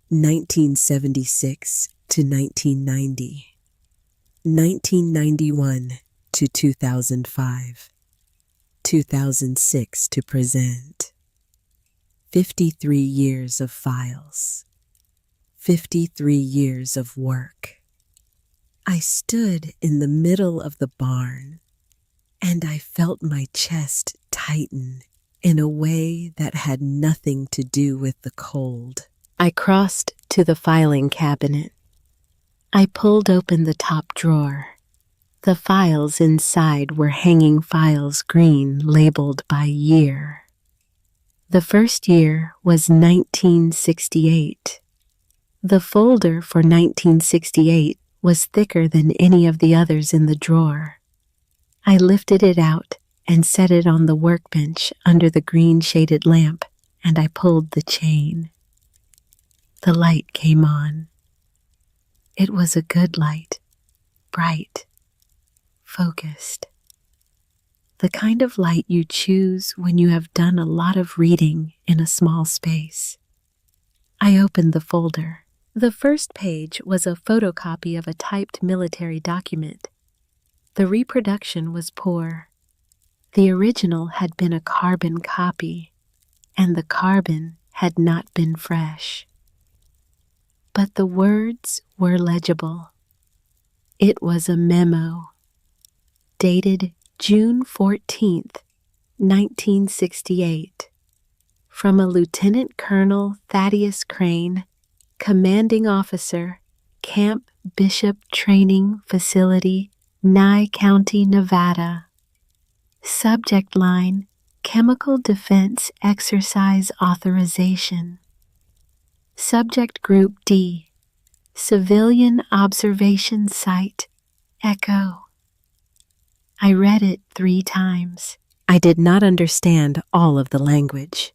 1976 to 1990, 1991 to 2005, 2006 to present. 53 years of files, 53 years of work. I stood in the middle of the barn, and I felt my chest tighten in a way that had nothing to do with the cold. I crossed to the filing cabinet. I pulled open the top drawer. The files inside were hanging files green labeled by year. The first year was 1968. The folder for 1968 was thicker than any of the others in the drawer. I lifted it out and set it on the workbench under the green shaded lamp, and I pulled the chain. The light came on. It was a good light, bright, focused. The kind of light you choose when you have done a lot of reading in a small space. I opened the folder. The first page was a photocopy of a typed military document. The reproduction was poor. The original had been a carbon copy, and the carbon had not been fresh. But the words were legible. It was a memo, dated June 14th, 1968, from a Lieutenant Colonel Thaddeus Crane, Commanding Officer, Camp Bishop Training Facility, Nye County, Nevada. Subject line, Chemical Defense Exercise Authorization. Subject Group D, Civilian Observation Site, Echo. I read it 3 times. I did not understand all of the language.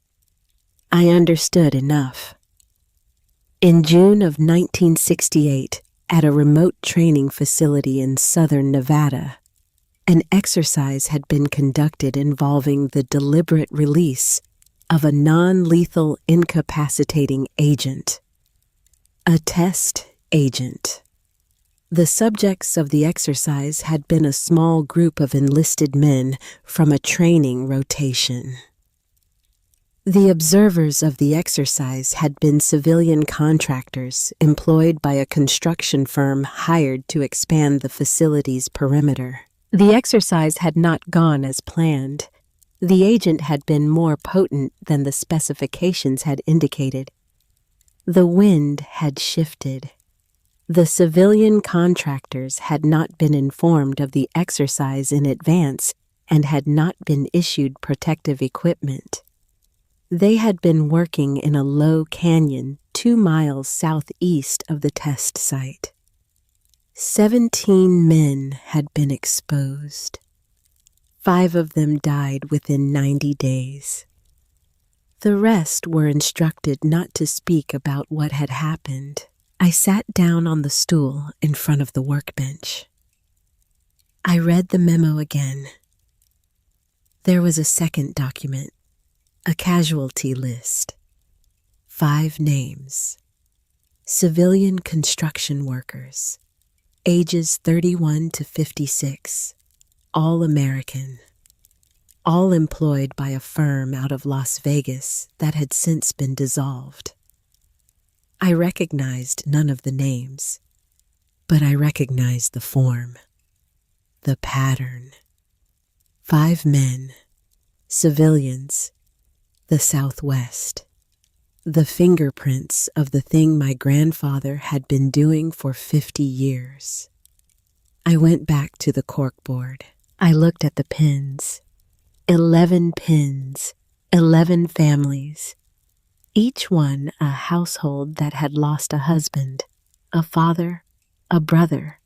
I understood enough. In June of 1968, at a remote training facility in southern Nevada, an exercise had been conducted involving the deliberate release of a non-lethal incapacitating agent, a test agent. The subjects of the exercise had been a small group of enlisted men from a training rotation. The observers of the exercise had been civilian contractors employed by a construction firm hired to expand the facility's perimeter. The exercise had not gone as planned. The agent had been more potent than the specifications had indicated. The wind had shifted. The civilian contractors had not been informed of the exercise in advance and had not been issued protective equipment. They had been working in a low canyon 2 miles southeast of the test site. 17 men had been exposed. 5 of them died within 90 days. The rest were instructed not to speak about what had happened. I sat down on the stool in front of the workbench. I read the memo again. There was a second document, a casualty list. 5 names. Civilian construction workers, ages 31 to 56, all American, all employed by a firm out of Las Vegas that had since been dissolved. I recognized none of the names, but I recognized the form, the pattern. 5 men, civilians, the Southwest, the fingerprints of the thing my grandfather had been doing for 50 years. I went back to the corkboard. I looked at the pins. 11 pins, 11 families. Each one a household that had lost a husband, a father, a brother,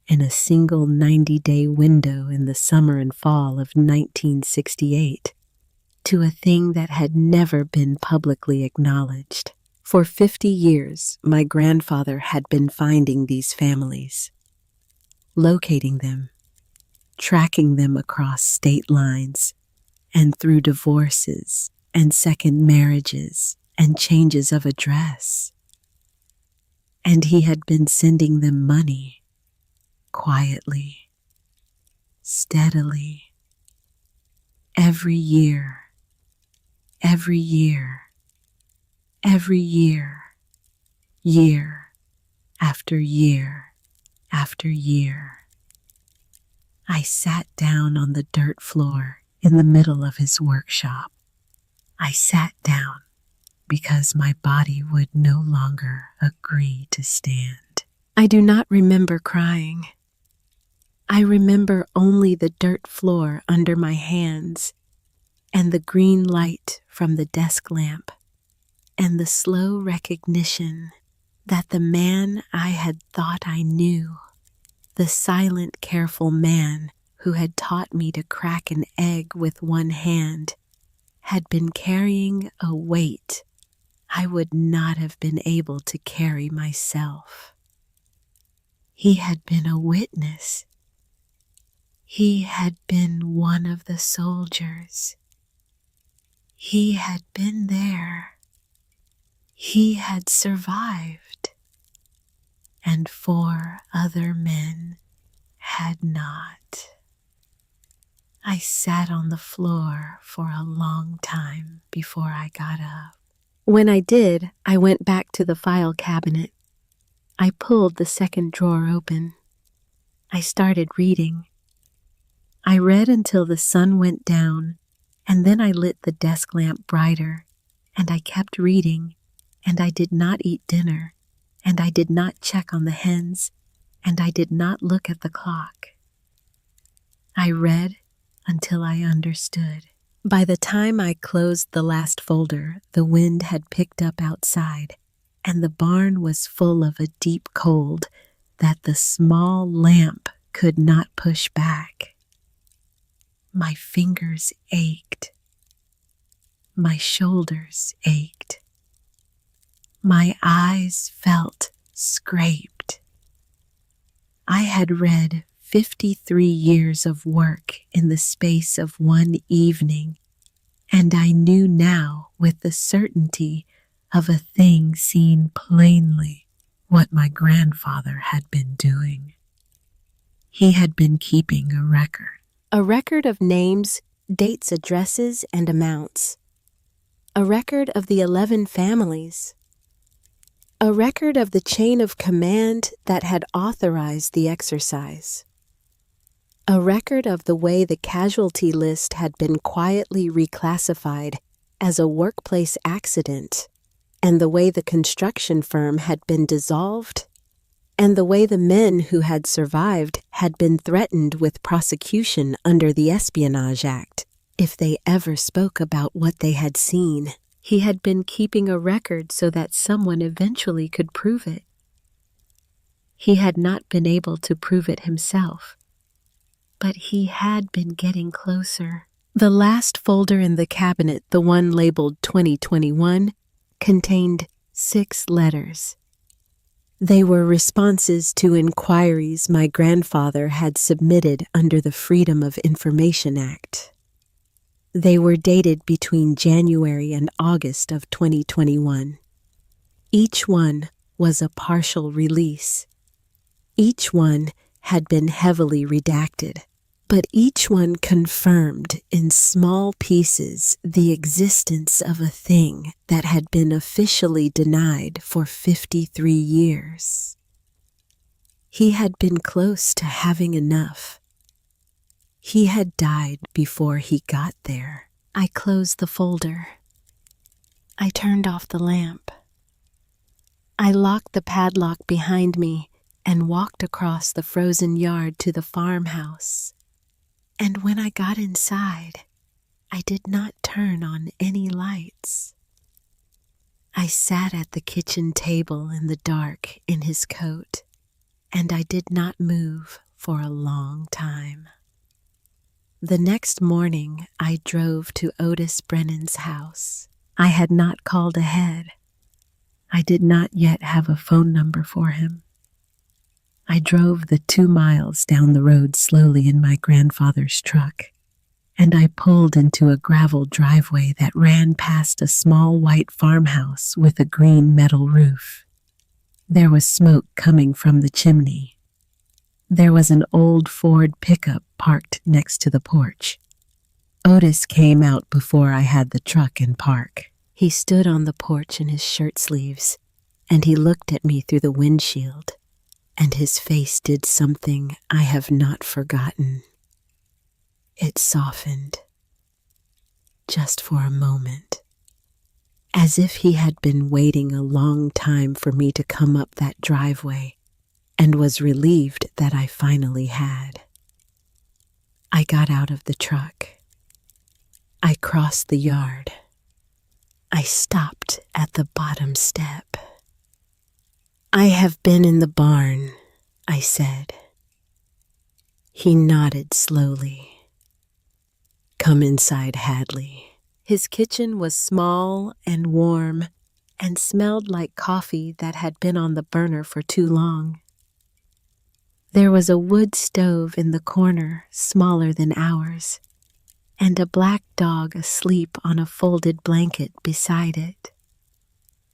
in a single 90-day window in the summer and fall of 1968, to a thing that had never been publicly acknowledged. For 50 years, my grandfather had been finding these families, locating them, tracking them across state lines and through divorces and second marriages and changes of address. And he had been sending them money, quietly, steadily, every year, every year, every year, year after year after year. I sat down on the dirt floor in the middle of his workshop. I sat down because my body would no longer agree to stand. I do not remember crying. I remember only the dirt floor under my hands and the green light from the desk lamp and the slow recognition that the man I had thought I knew, the silent, careful man who had taught me to crack an egg with one hand, had been carrying a weight I would not have been able to carry myself. He had been a witness. He had been one of the soldiers. He had been there. He had survived, and 4 other men had not. I sat on the floor for a long time before I got up. When I did, I went back to the file cabinet. I pulled the second drawer open. I started reading. I read until the sun went down, and then I lit the desk lamp brighter, and I kept reading, and I did not eat dinner, and I did not check on the hens, and I did not look at the clock. I read until I understood. By the time I closed the last folder, the wind had picked up outside, and the barn was full of a deep cold that the small lamp could not push back. My fingers ached. My shoulders ached. My eyes felt scraped. I had read 53 years of work in the space of one evening, and I knew now with the certainty of a thing seen plainly what my grandfather had been doing. He had been keeping a record of names, dates, addresses, and amounts, a record of the 11 families, a record of the chain of command that had authorized the exercise, a record of the way the casualty list had been quietly reclassified as a workplace accident, and the way the construction firm had been dissolved, and the way the men who had survived had been threatened with prosecution under the Espionage Act if they ever spoke about what they had seen. He had been keeping a record so that someone eventually could prove it. He had not been able to prove it himself, but he had been getting closer. The last folder in the cabinet, the one labeled 2021, contained 6 letters. They were responses to inquiries my grandfather had submitted under the Freedom of Information Act. They were dated between January and August of 2021. Each one was a partial release. Each one had been heavily redacted, but each one confirmed in small pieces the existence of a thing that had been officially denied for 53 years. He had been close to having enough. He had died before he got there. I closed the folder. I turned off the lamp. I locked the padlock behind me and walked across the frozen yard to the farmhouse. And when I got inside, I did not turn on any lights. I sat at the kitchen table in the dark in his coat, and I did not move for a long time. The next morning, I drove to Otis Brennan's house. I had not called ahead. I did not yet have a phone number for him. I drove the 2 miles down the road slowly in my grandfather's truck, and I pulled into a gravel driveway that ran past a small white farmhouse with a green metal roof. There was smoke coming from the chimney. There was an old Ford pickup parked next to the porch. Otis came out before I had the truck in park. He stood on the porch in his shirt sleeves, and he looked at me through the windshield, and his face did something I have not forgotten. It softened, just for a moment, as if he had been waiting a long time for me to come up that driveway and was relieved that I finally had. I got out of the truck. I crossed the yard. I stopped at the bottom step. "I have been in the barn," I said. He nodded slowly. "Come inside, Hadley." His kitchen was small and warm and smelled like coffee that had been on the burner for too long. There was a wood stove in the corner, smaller than ours, and a black dog asleep on a folded blanket beside it.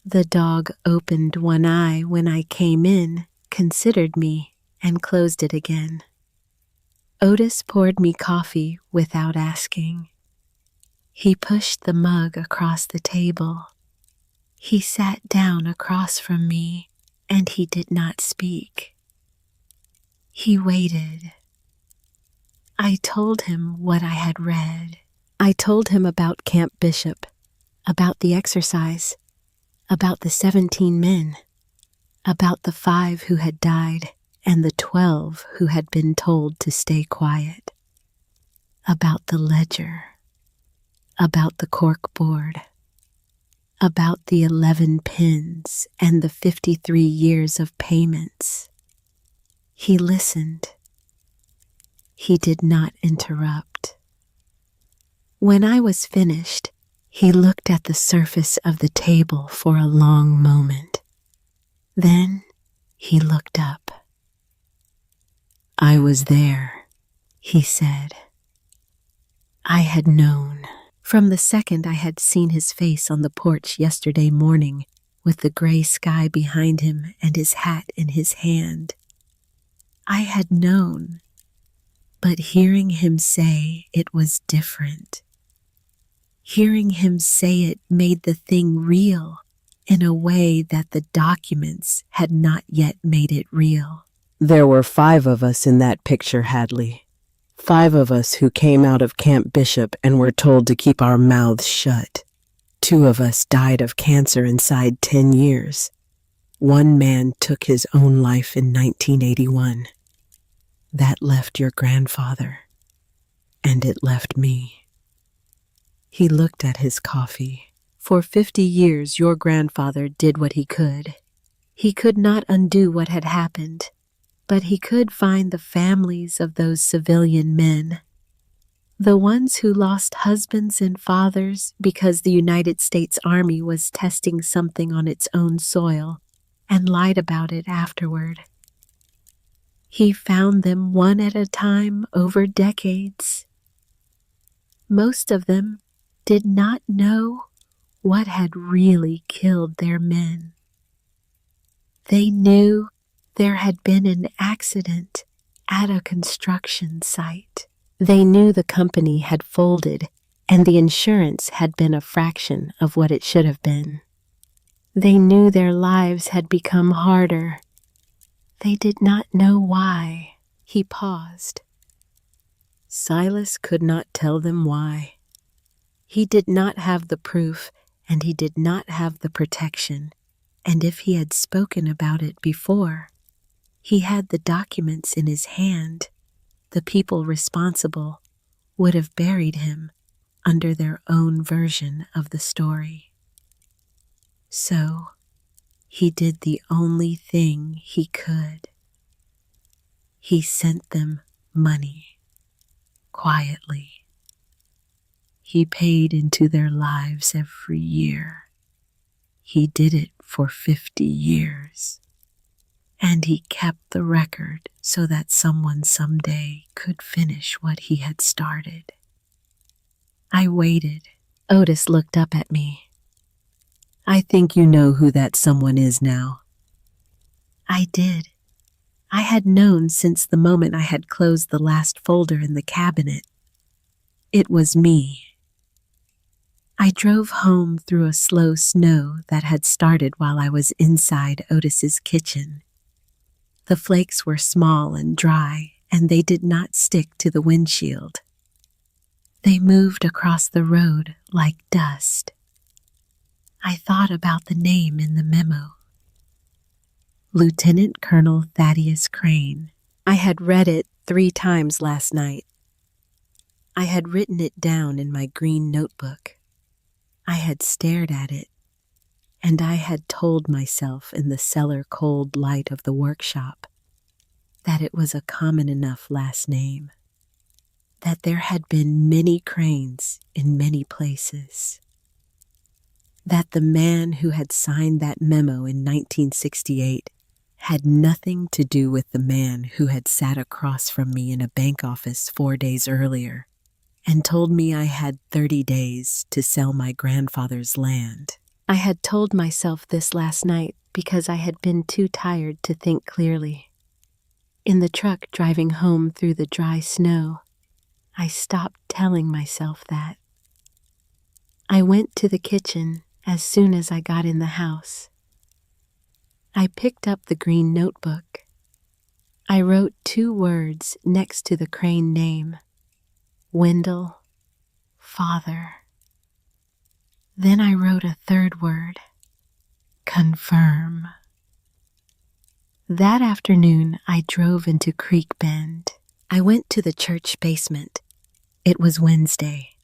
The dog opened one eye when I came in, considered me, and closed it again. Otis poured me coffee without asking. He pushed the mug across the table. He sat down across from me, and he did not speak. He waited. I told him what I had read. I told him about Camp Bishop, about the exercise, about the 17 men, about the 5 who had died and the 12 who had been told to stay quiet, about the ledger, about the cork board, about the 11 pins and the 53 years of payments. He listened. He did not interrupt. When I was finished, he looked at the surface of the table for a long moment. Then he looked up. "I was there," he said. I had known. From the second I had seen his face on the porch yesterday morning, with the gray sky behind him and his hat in his hand, I had known. But hearing him say it was different. Hearing him say it made the thing real in a way that the documents had not yet made it real. There were 5 of us in that picture, Hadley. 5 of us who came out of Camp Bishop and were told to keep our mouths shut. 2 of us died of cancer inside 10 years. 1 man took his own life in 1981. That left your grandfather, and it left me. He looked at his coffee. For 50 years, your grandfather did what he could. He could not undo what had happened, but he could find the families of those civilian men, the ones who lost husbands and fathers because the United States Army was testing something on its own soil and lied about it afterward. He found them one at a time over decades. Most of them did not know what had really killed their men. They knew there had been an accident at a construction site. They knew the company had folded and the insurance had been a fraction of what it should have been. They knew their lives had become harder. They did not know why. He paused. Silas could not tell them why. He did not have the proof, and he did not have the protection, and if he had spoken about it before, he had the documents in his hand, the people responsible would have buried him under their own version of the story. So, he did the only thing he could. He sent them money, quietly. He paid into their lives every year. He did it for 50 years. And he kept the record so that someone someday could finish what he had started. I waited. Otis looked up at me. I think you know who that someone is now. I did. I had known since the moment I had closed the last folder in the cabinet. It was me. I drove home through a slow snow that had started while I was inside Otis's kitchen. The flakes were small and dry, and they did not stick to the windshield. They moved across the road like dust. I thought about the name in the memo. Lieutenant Colonel Thaddeus Crane. I had read it 3 times last night. I had written it down in my green notebook. I had stared at it, and I had told myself in the cellar cold light of the workshop that it was a common enough last name, that there had been many Cranes in many places, that the man who had signed that memo in 1968 had nothing to do with the man who had sat across from me in a bank office 4 days earlier and told me I had 30 days to sell my grandfather's land. I had told myself this last night because I had been too tired to think clearly. In the truck driving home through the dry snow, I stopped telling myself that. I went to the kitchen as soon as I got in the house. I picked up the green notebook. I wrote 2 words next to the Crane name. Wendell, Father. Then I wrote a 3rd word, confirm. That afternoon, I drove into Creek Bend. I went to the church basement. It was Wednesday.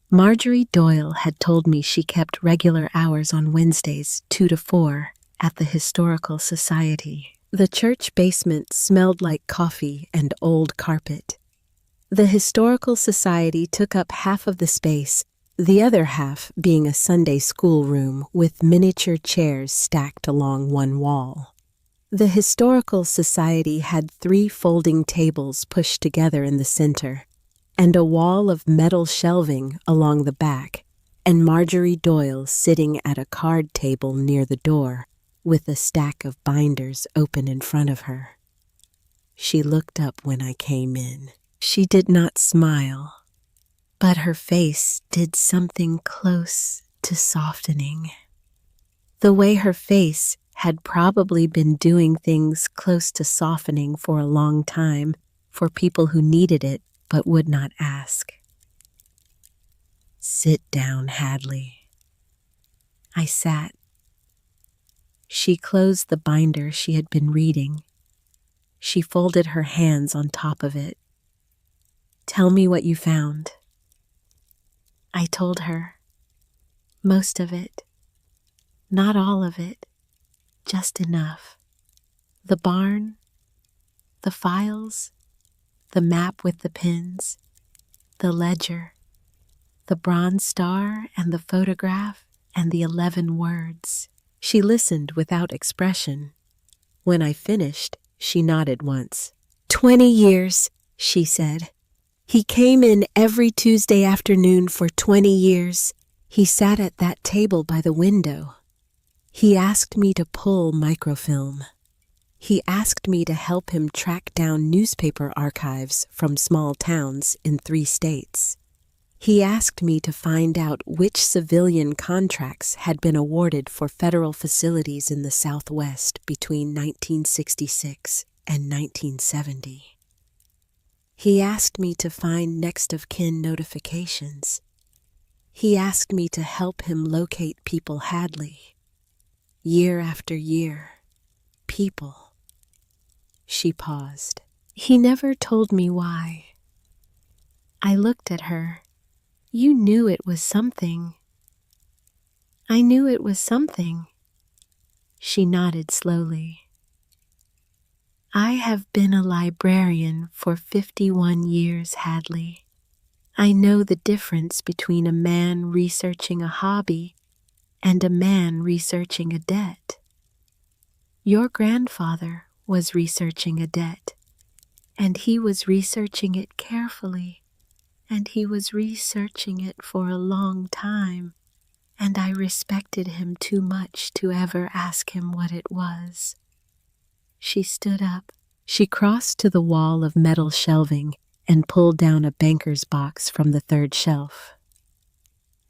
Marjorie Doyle had told me she kept regular hours on Wednesdays, 2 to 4, at the Historical Society. The church basement smelled like coffee and old carpet. The Historical Society took up half of the space, the other half being a Sunday school room with miniature chairs stacked along one wall. The Historical Society had 3 folding tables pushed together in the center, and a wall of metal shelving along the back, and Marjorie Doyle sitting at a card table near the door with a stack of binders open in front of her. She looked up when I came in. She did not smile, but her face did something close to softening. The way her face had probably been doing things close to softening for a long time for people who needed it but would not ask. Sit down, Hadley. I sat. She closed the binder she had been reading. She folded her hands on top of it. Tell me what you found. I told her. Most of it. Not all of it. Just enough. The barn, the files, the map with the pins, the ledger, the bronze star and the photograph and the 11 words. She listened without expression. When I finished, she nodded once. 20 years, she said. He came in every Tuesday afternoon for 20 years. He sat at that table by the window. He asked me to pull microfilm. He asked me to help him track down newspaper archives from small towns in 3 states. He asked me to find out which civilian contracts had been awarded for federal facilities in the Southwest between 1966 and 1970. He asked me to find next of kin notifications. He asked me to help him locate people Hadley. Year after year, people. She paused. He never told me why. I looked at her. You knew it was something. I knew it was something. She nodded slowly. I have been a librarian for 51 years, Hadley. I know the difference between a man researching a hobby and a man researching a debt. Your grandfather was researching a debt, and he was researching it carefully, and he was researching it for a long time, and I respected him too much to ever ask him what it was. She stood up. She crossed to the wall of metal shelving and pulled down a banker's box from the third shelf.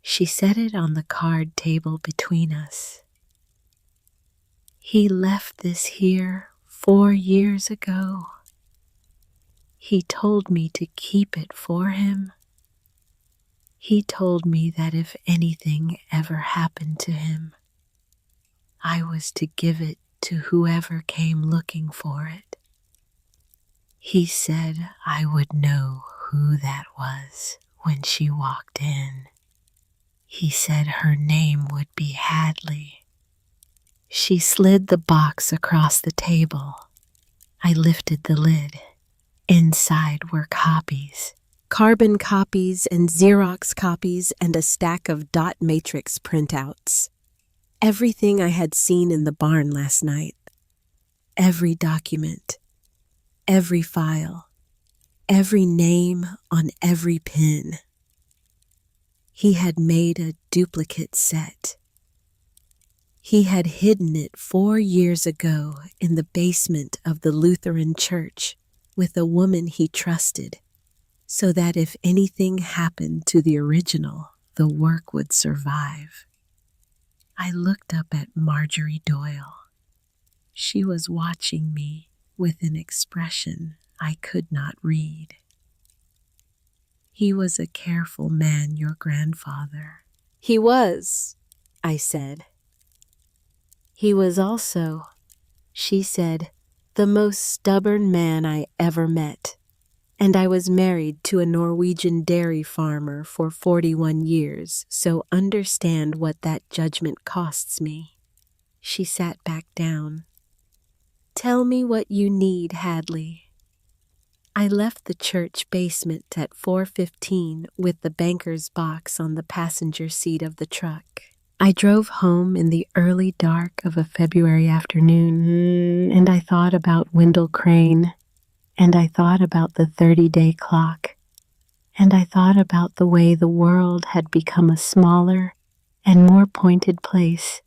She set it on the card table between us. He left this here 4 years ago. He told me to keep it for him. He told me that if anything ever happened to him, I was to give it to whoever came looking for it. He said I would know who that was when she walked in. He said her name would be Hadley. She slid the box across the table. I lifted the lid. Inside were copies. Carbon copies and Xerox copies and a stack of dot matrix printouts. Everything I had seen in the barn last night. Every document. Every file. Every name on every pin. He had made a duplicate set. He had hidden it 4 years ago in the basement of the Lutheran church with a woman he trusted, so that if anything happened to the original, the work would survive. I looked up at Marjorie Doyle. She was watching me with an expression I could not read. He was a careful man, your grandfather. He was, I said. He was also, she said, the most stubborn man I ever met, and I was married to a Norwegian dairy farmer for 41 years, so understand what that judgment costs me. She sat back down. Tell me what you need, Hadley. I left the church basement at 4:15 with the banker's box on the passenger seat of the truck. I drove home in the early dark of a February afternoon, and I thought about Wendell Crane, and I thought about the 30-day clock, and I thought about the way the world had become a smaller and more pointed place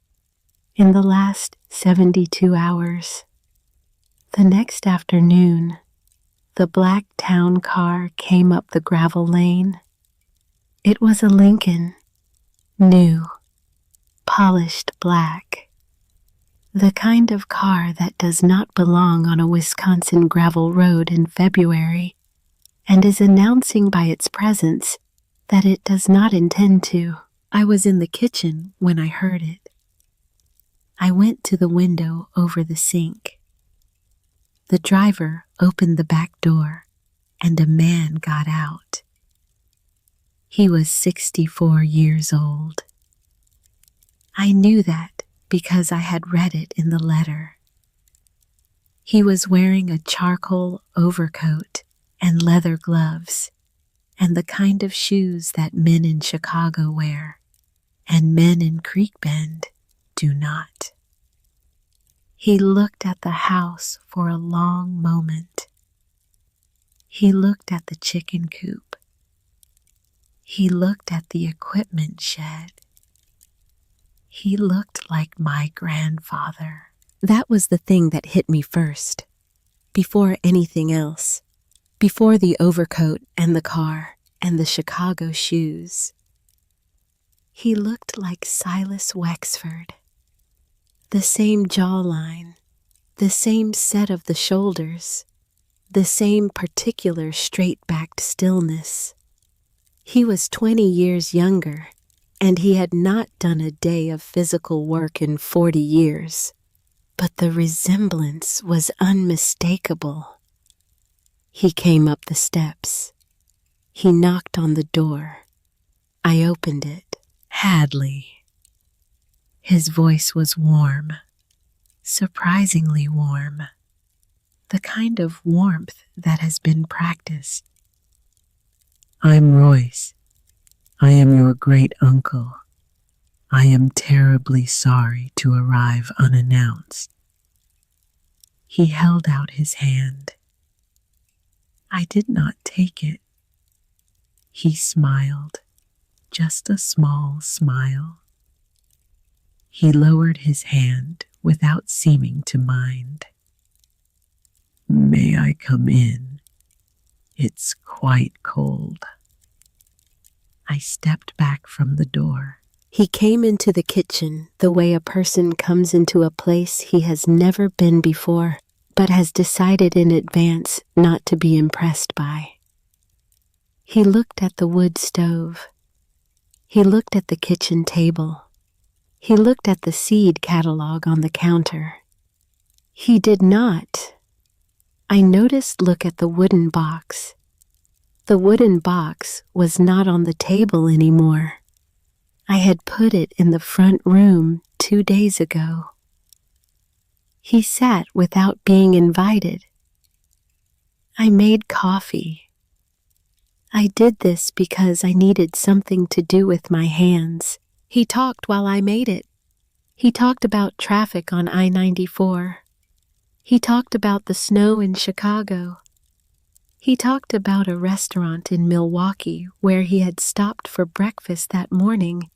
in the last 72 hours. The next afternoon, the black town car came up the gravel lane. It was a Lincoln, new, polished black, the kind of car that does not belong on a Wisconsin gravel road in February and is announcing by its presence that it does not intend to. I was in the kitchen when I heard it. I went to the window over the sink. The driver opened the back door and a man got out. He was 64 years old. I knew that because I had read it in the letter. He was wearing a charcoal overcoat and leather gloves and the kind of shoes that men in Chicago wear and men in Creek Bend do not. He looked at the house for a long moment. He looked at the chicken coop. He looked at the equipment shed. He looked like my grandfather. That was the thing that hit me first, before anything else, before the overcoat and the car and the Chicago shoes. He looked like Silas Wexford. The same jawline, the same set of the shoulders, the same particular straight-backed stillness. He was 20 years younger, and he had not done a day of physical work in 40 years, but the resemblance was unmistakable. He came up the steps. He knocked on the door. I opened it. Hadley. His voice was warm, surprisingly warm, the kind of warmth that has been practiced. I'm Royce. I am your great uncle. I am terribly sorry to arrive unannounced. He held out his hand. I did not take it. He smiled, just a small smile. He lowered his hand without seeming to mind. May I come in? It's quite cold. I stepped back from the door. He came into the kitchen the way a person comes into a place he has never been before, but has decided in advance not to be impressed by. He looked at the wood stove. He looked at the kitchen table. He looked at the seed catalog on the counter. He did not. I noticed look at the wooden box. The wooden box was not on the table anymore. I had put it in the front room 2 days ago. He sat without being invited. I made coffee. I did this because I needed something to do with my hands. He talked while I made it. He talked about traffic on I-94. He talked about the snow in Chicago. He talked about a restaurant in Milwaukee where he had stopped for breakfast that morning,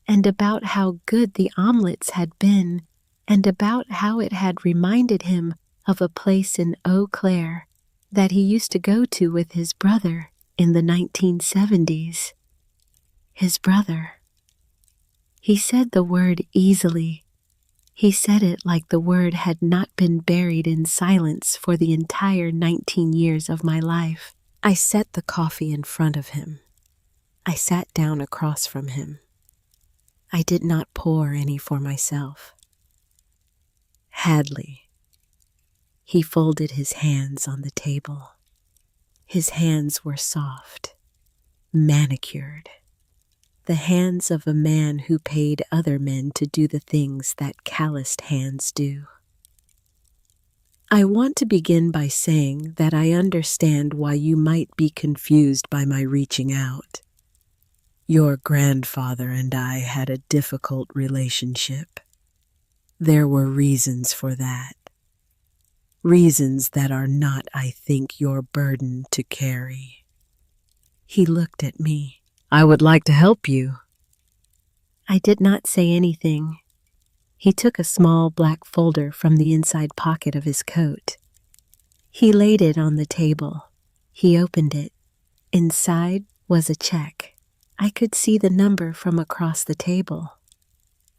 and about how good the omelets had been, and about how it had reminded him of a place in Eau Claire that he used to go to with his brother in the 1970s. His brother. He said the word easily. He said it like the word had not been buried in silence for the entire 19 years of my life. I set the coffee in front of him. I sat down across from him. I did not pour any for myself. Hadley. He folded his hands on the table. His hands were soft, manicured. The hands of a man who paid other men to do the things that calloused hands do. I want to begin by saying that I understand why you might be confused by my reaching out. Your grandfather and I had a difficult relationship. There were reasons for that. Reasons that are not, I think, your burden to carry. He looked at me. I would like to help you. I did not say anything. He took a small black folder from the inside pocket of his coat. He laid it on the table. He opened it. Inside was a check. I could see the number from across the table.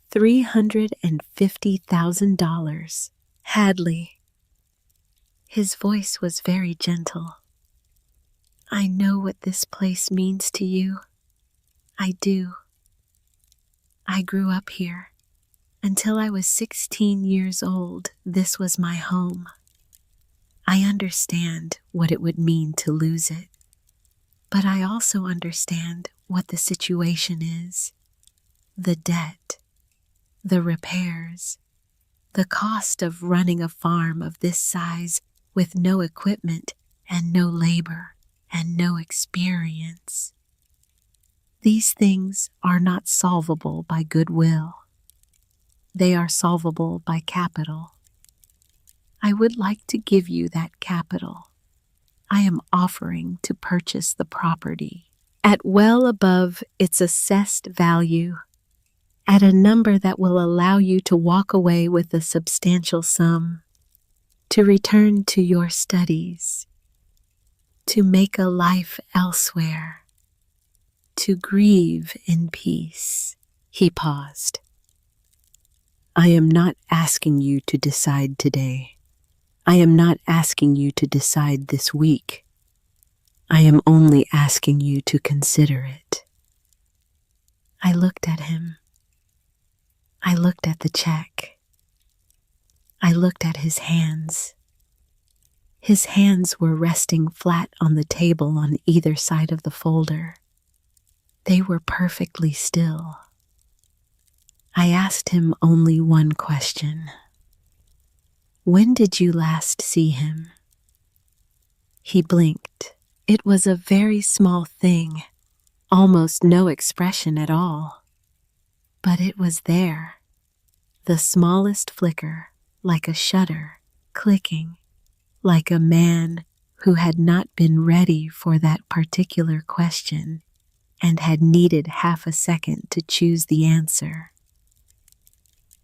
$350,000. Hadley. His voice was very gentle. I know what this place means to you. I do. I grew up here. Until I was 16 years old, this was my home. I understand what it would mean to lose it. But I also understand what the situation is. The debt, the repairs, the cost of running a farm of this size with no equipment and no labor and no experience. These things are not solvable by goodwill. They are solvable by capital. I would like to give you that capital. I am offering to purchase the property at well above its assessed value, at a number that will allow you to walk away with a substantial sum, to return to your studies, to make a life elsewhere, to grieve in peace. He paused. I am not asking you to decide today. I am not asking you to decide this week. I am only asking you to consider it. I looked at him. I looked at the check. I looked at his hands. His hands were resting flat on the table on either side of the folder. They were perfectly still. I asked him only one question. When did you last see him? He blinked. It was a very small thing, almost no expression at all. But it was there. The smallest flicker, like a shutter, clicking, like a man who had not been ready for that particular question and had needed half a second to choose the answer.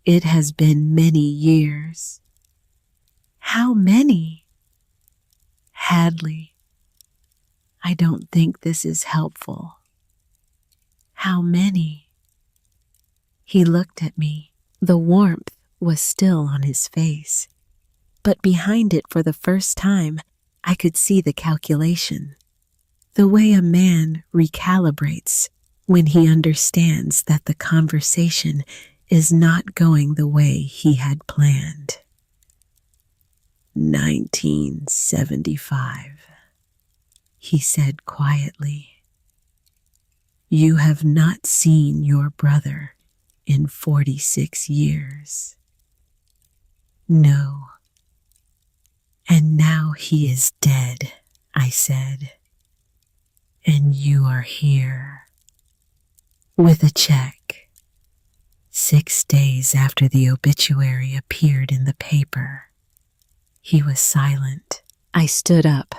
It has been many years. How many? Hadley, I don't think this is helpful. How many? He looked at me. The warmth was still on his face, but behind it for the first time, I could see the calculation. The way a man recalibrates when he understands that the conversation is not going the way he had planned. 1975, he said quietly. You have not seen your brother in 46 years. No. And now he is dead, I said. And you are here. With a check. 6 days after the obituary appeared in the paper. He was silent. I stood up.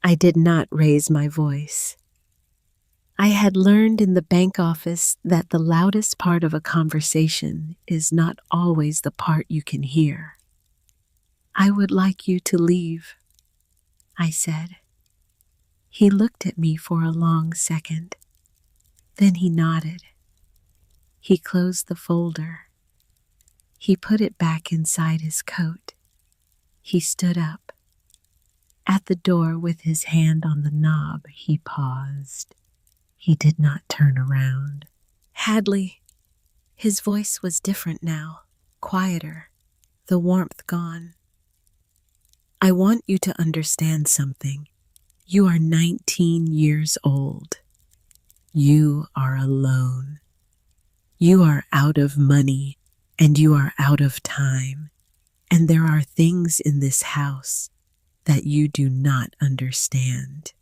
I did not raise my voice. I had learned in the bank office that the loudest part of a conversation is not always the part you can hear. I would like you to leave, I said. He looked at me for a long second. Then he nodded. He closed the folder. He put it back inside his coat. He stood up. At the door with his hand on the knob, he paused. He did not turn around. Hadley. His voice was different now, quieter, the warmth gone. I want you to understand something. You are 19 years old. You are alone. You are out of money and you are out of time. And there are things in this house that you do not understand.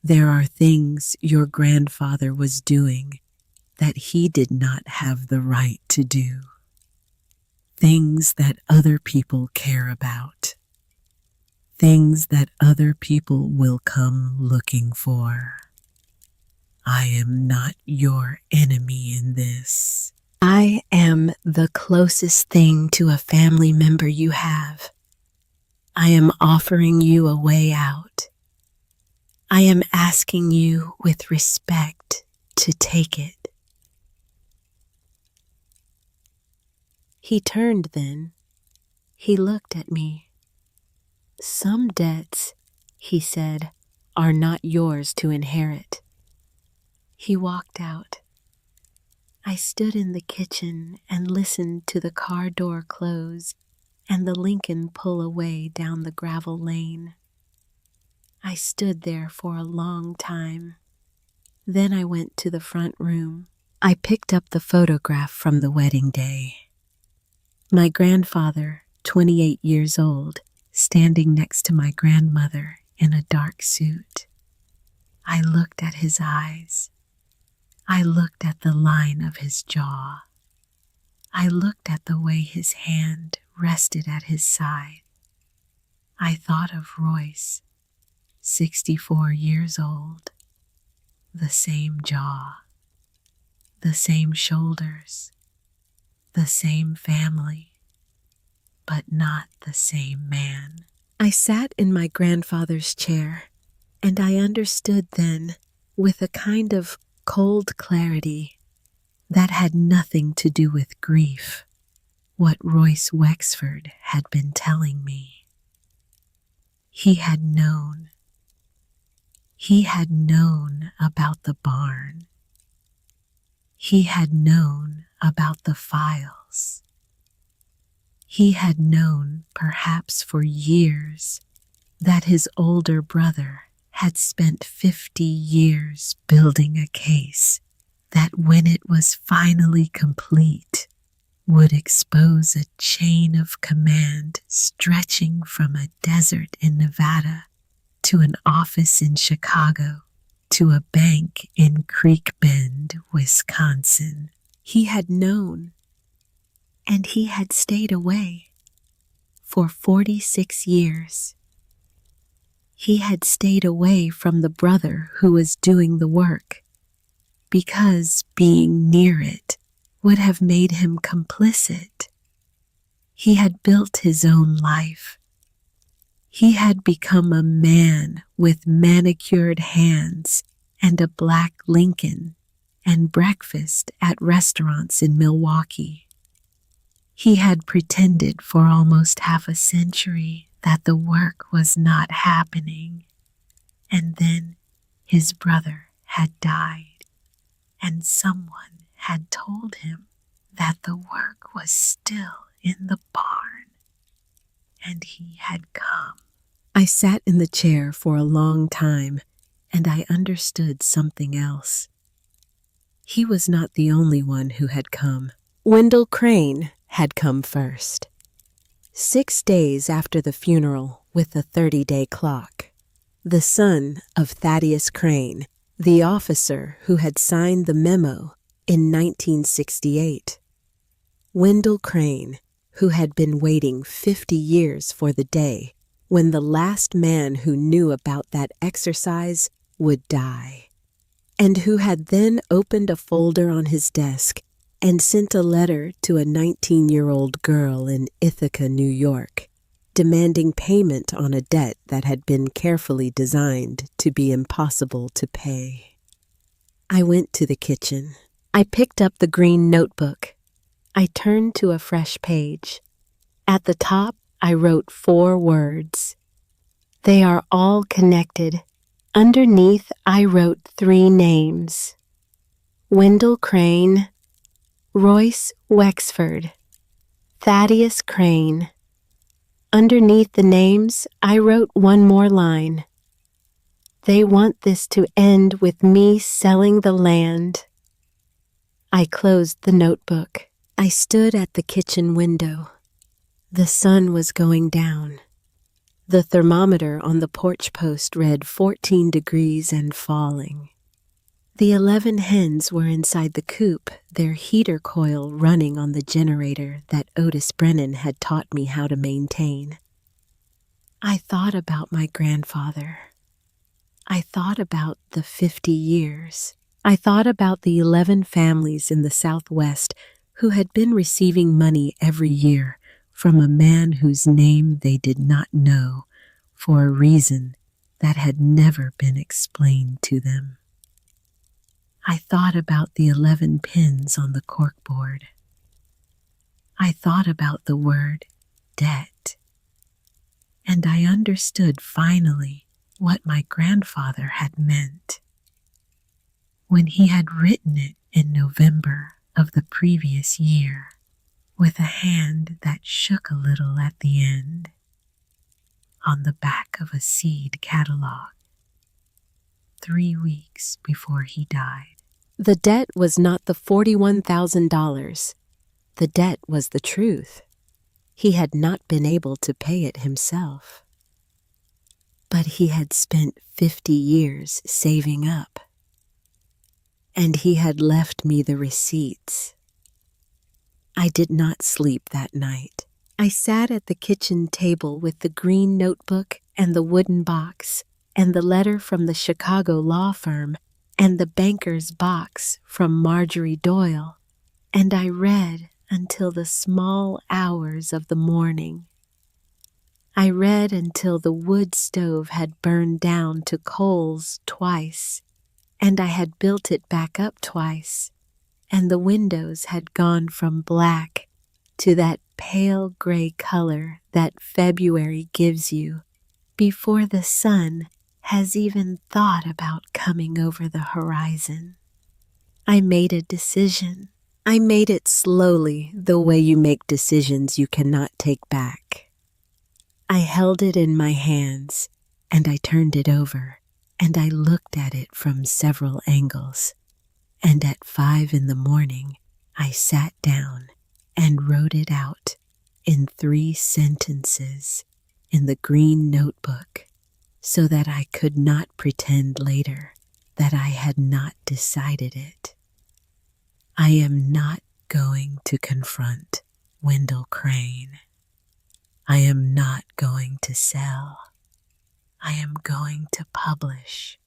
There are things your grandfather was doing that he did not have the right to do. Things that other people care about. Things that other people will come looking for. I am not your enemy in this. I am the closest thing to a family member you have. I am offering you a way out. I am asking you with respect to take it. He turned then. He looked at me. Some debts, he said, are not yours to inherit. He walked out. I stood in the kitchen and listened to the car door close and the Lincoln pull away down the gravel lane. I stood there for a long time. Then I went to the front room. I picked up the photograph from the wedding day. My grandfather, 28 years old, standing next to my grandmother in a dark suit. I looked at his eyes. I looked at the line of his jaw. I looked at the way his hand rested at his side. I thought of Royce, 64 years old, the same jaw, the same shoulders, the same family, but not the same man. I sat in my grandfather's chair, and I understood then, with a kind of cold clarity that had nothing to do with grief, what Royce Wexford had been telling me. He had known. He had known about the barn. He had known about the files. He had known, perhaps for years, that his older brother had spent 50 years building a case that, when it was finally complete, would expose a chain of command stretching from a desert in Nevada to an office in Chicago to a bank in Creek Bend, Wisconsin. He had known, and he had stayed away for 46 years. He had stayed away from the brother who was doing the work, because being near it would have made him complicit. He had built his own life. He had become a man with manicured hands and a black Lincoln and breakfast at restaurants in Milwaukee. He had pretended for almost half a century that the work was not happening, and then his brother had died, and someone had told him that the work was still in the barn, and he had come. I sat in the chair for a long time, and I understood something else. He was not the only one who had come. Wendell Crane had come first. 6 days after the funeral with a 30-day clock. The son of Thaddeus Crane, the officer who had signed the memo in 1968. Wendell Crane, who had been waiting 50 years for the day when the last man who knew about that exercise would die, and who had then opened a folder on his desk and sent a letter to a 19-year-old girl in Ithaca, New York, demanding payment on a debt that had been carefully designed to be impossible to pay. I went to the kitchen. I picked up the green notebook. I turned to a fresh page. At the top, I wrote 4 words. They are all connected. Underneath, I wrote 3 names: Wendell Crane, Royce Wexford, Thaddeus Crane. Underneath the names, I wrote one more line. They want this to end with me selling the land. I closed the notebook. I stood at the kitchen window. The sun was going down. The thermometer on the porch post read 14 degrees and falling. The 11 hens were inside the coop, their heater coil running on the generator that Otis Brennan had taught me how to maintain. I thought about my grandfather. I thought about the 50 years. I thought about the 11 families in the Southwest who had been receiving money every year from a man whose name they did not know for a reason that had never been explained to them. I thought about the 11 pins on the corkboard. I thought about the word debt. And I understood finally what my grandfather had meant. When he had written it in November of the previous year, with a hand that shook a little at the end, on the back of a seed catalog, 3 weeks before he died. The debt was not the $41,000. The debt was the truth. He had not been able to pay it himself. But he had spent 50 years saving up. And he had left me the receipts. I did not sleep that night. I sat at the kitchen table with the green notebook and the wooden box and the letter from the Chicago law firm and the banker's box from Marjorie Doyle, and I read until the small hours of the morning. I read until the wood stove had burned down to coals twice, and I had built it back up twice, and the windows had gone from black to that pale gray color that February gives you before the sun has even thought about coming over the horizon. I made a decision. I made it slowly, the way you make decisions you cannot take back. I held it in my hands, and I turned it over, and I looked at it from several angles. And at 5 a.m, I sat down and wrote it out in 3 sentences in the green notebook, so that I could not pretend later that I had not decided it. I am not going to confront Wendell Crane. I am not going to sell. I am going to publish.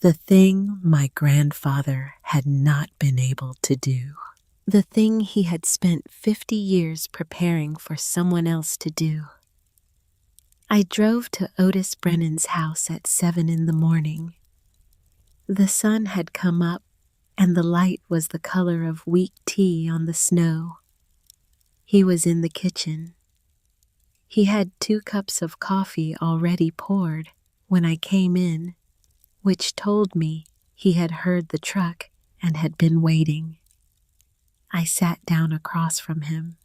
The thing my grandfather had not been able to do. The thing he had spent 50 years preparing for someone else to do. I drove to Otis Brennan's house at 7 in the morning. The sun had come up, and the light was the color of weak tea on the snow. He was in the kitchen. He had 2 cups of coffee already poured when I came in, which told me he had heard the truck and had been waiting. I sat down across from him.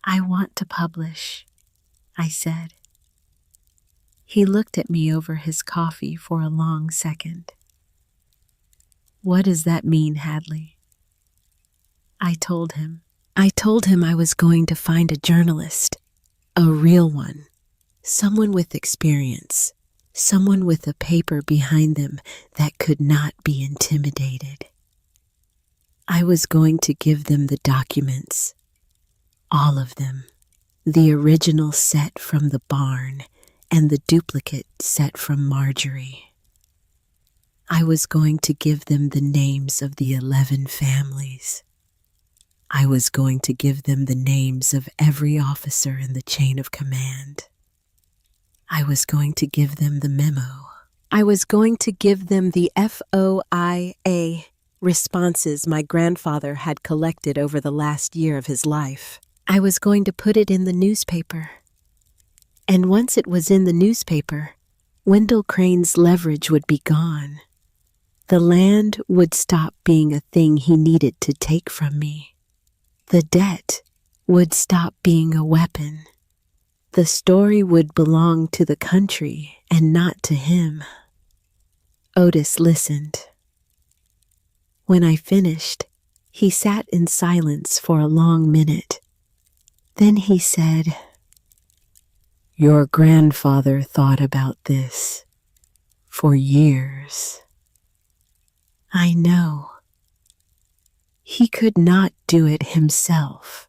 "I want to publish," I said. He looked at me over his coffee for a long second. "What does that mean, Hadley?" I told him. I told him I was going to find a journalist, a real one, someone with experience, someone with a paper behind them that could not be intimidated. I was going to give them the documents, all of them, the original set from the barn and the duplicate set from Marjorie. I was going to give them the names of the 11 families. I was going to give them the names of every officer in the chain of command. I was going to give them the memo. I was going to give them the FOIA responses my grandfather had collected over the last year of his life. I was going to put it in the newspaper. And once it was in the newspaper, Wendell Crane's leverage would be gone. The land would stop being a thing he needed to take from me. The debt would stop being a weapon. The story would belong to the country and not to him. Otis listened. When I finished, he sat in silence for a long minute. Then he said, "Your grandfather thought about this for years." I know. He could not do it himself.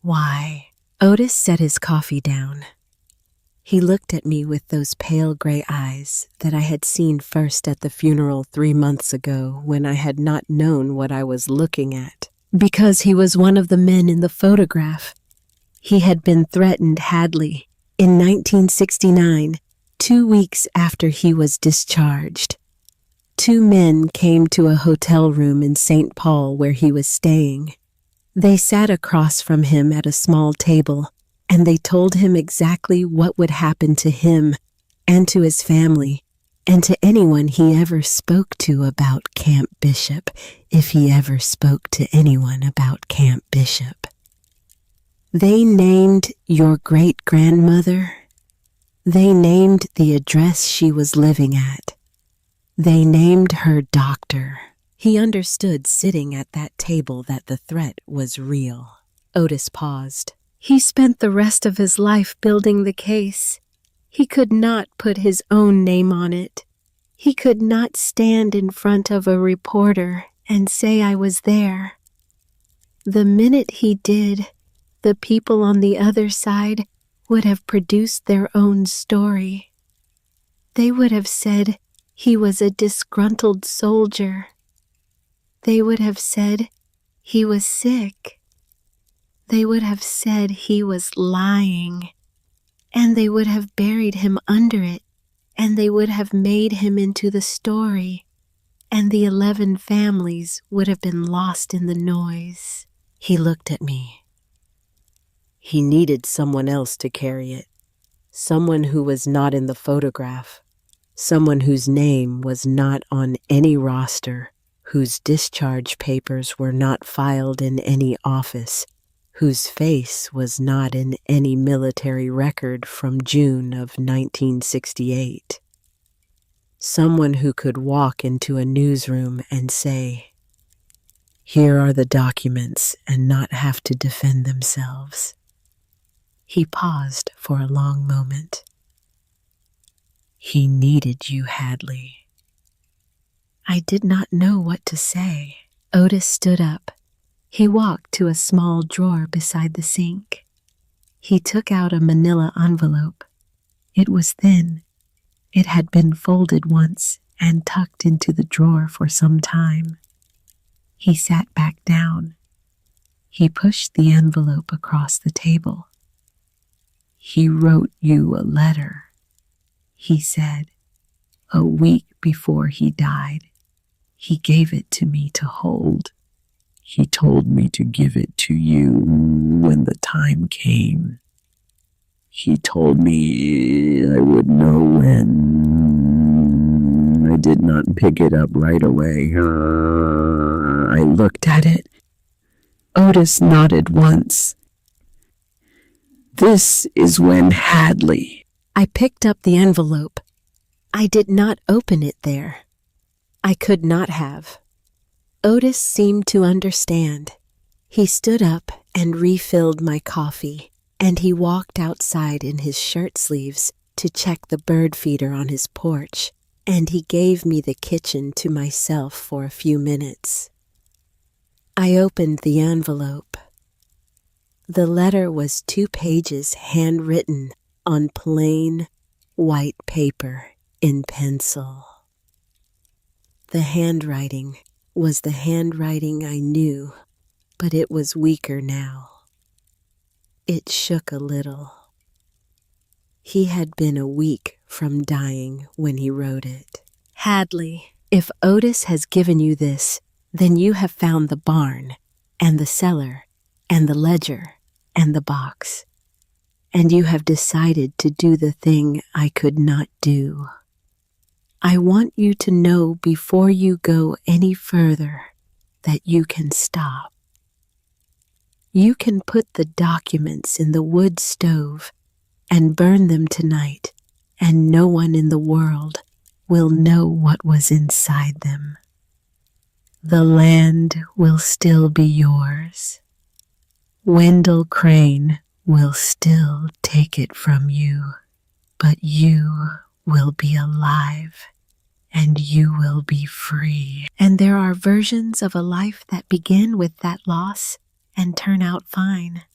Why? Otis set his coffee down. He looked at me with those pale gray eyes that I had seen first at the funeral 3 months ago when I had not known what I was looking at. Because he was one of the men in the photograph. He had been threatened Hadley in 1969, 2 weeks after he was discharged. 2 men came to a hotel room in St. Paul where he was staying. They sat across from him at a small table, and they told him exactly what would happen to him and to his family and to anyone he ever spoke to about Camp Bishop, if he ever spoke to anyone about Camp Bishop. They named your great-grandmother. They named the address she was living at. They named her doctor. He understood sitting at that table that the threat was real. Otis paused. He spent the rest of his life building the case. He could not put his own name on it. He could not stand in front of a reporter and say I was there. The minute he did, the people on the other side would have produced their own story. They would have said he was a disgruntled soldier. They would have said he was sick. They would have said he was lying. And they would have buried him under it. And they would have made him into the story. And the 11 families would have been lost in the noise. He looked at me. He needed someone else to carry it. Someone who was not in the photograph. Someone whose name was not on any roster, whose discharge papers were not filed in any office, whose face was not in any military record from June of 1968. Someone who could walk into a newsroom and say, "Here are the documents," and not have to defend themselves. He paused for a long moment. He needed you, Hadley. I did not know what to say. Otis stood up. He walked to a small drawer beside the sink. He took out a manila envelope. It was thin. It had been folded once and tucked into the drawer for some time. He sat back down. He pushed the envelope across the table. "He wrote you a letter," he said, "a week before he died. He gave it to me to hold. He told me to give it to you when the time came. He told me I would know when. I did not pick it up right away. I looked at it." Otis nodded once. "This is when Hadley." I picked up the envelope. I did not open it there. I could not have. Otis seemed to understand. He stood up and refilled my coffee, and he walked outside in his shirt sleeves to check the bird feeder on his porch, and he gave me the kitchen to myself for a few minutes. I opened the envelope. The letter was 2 pages handwritten on plain white paper in pencil. The handwriting was the handwriting I knew, but it was weaker now. It shook a little. He had been a week from dying when he wrote it. "Hadley, if Otis has given you this, then you have found the barn, and the cellar, and the ledger, and the box, and you have decided to do the thing I could not do. I want you to know before you go any further that you can stop. You can put the documents in the wood stove and burn them tonight, and no one in the world will know what was inside them. The land will still be yours. Wendell Crane will still take it from you, but you will be alive and you will be free." And there are versions of a life that begin with that loss and turn out fine.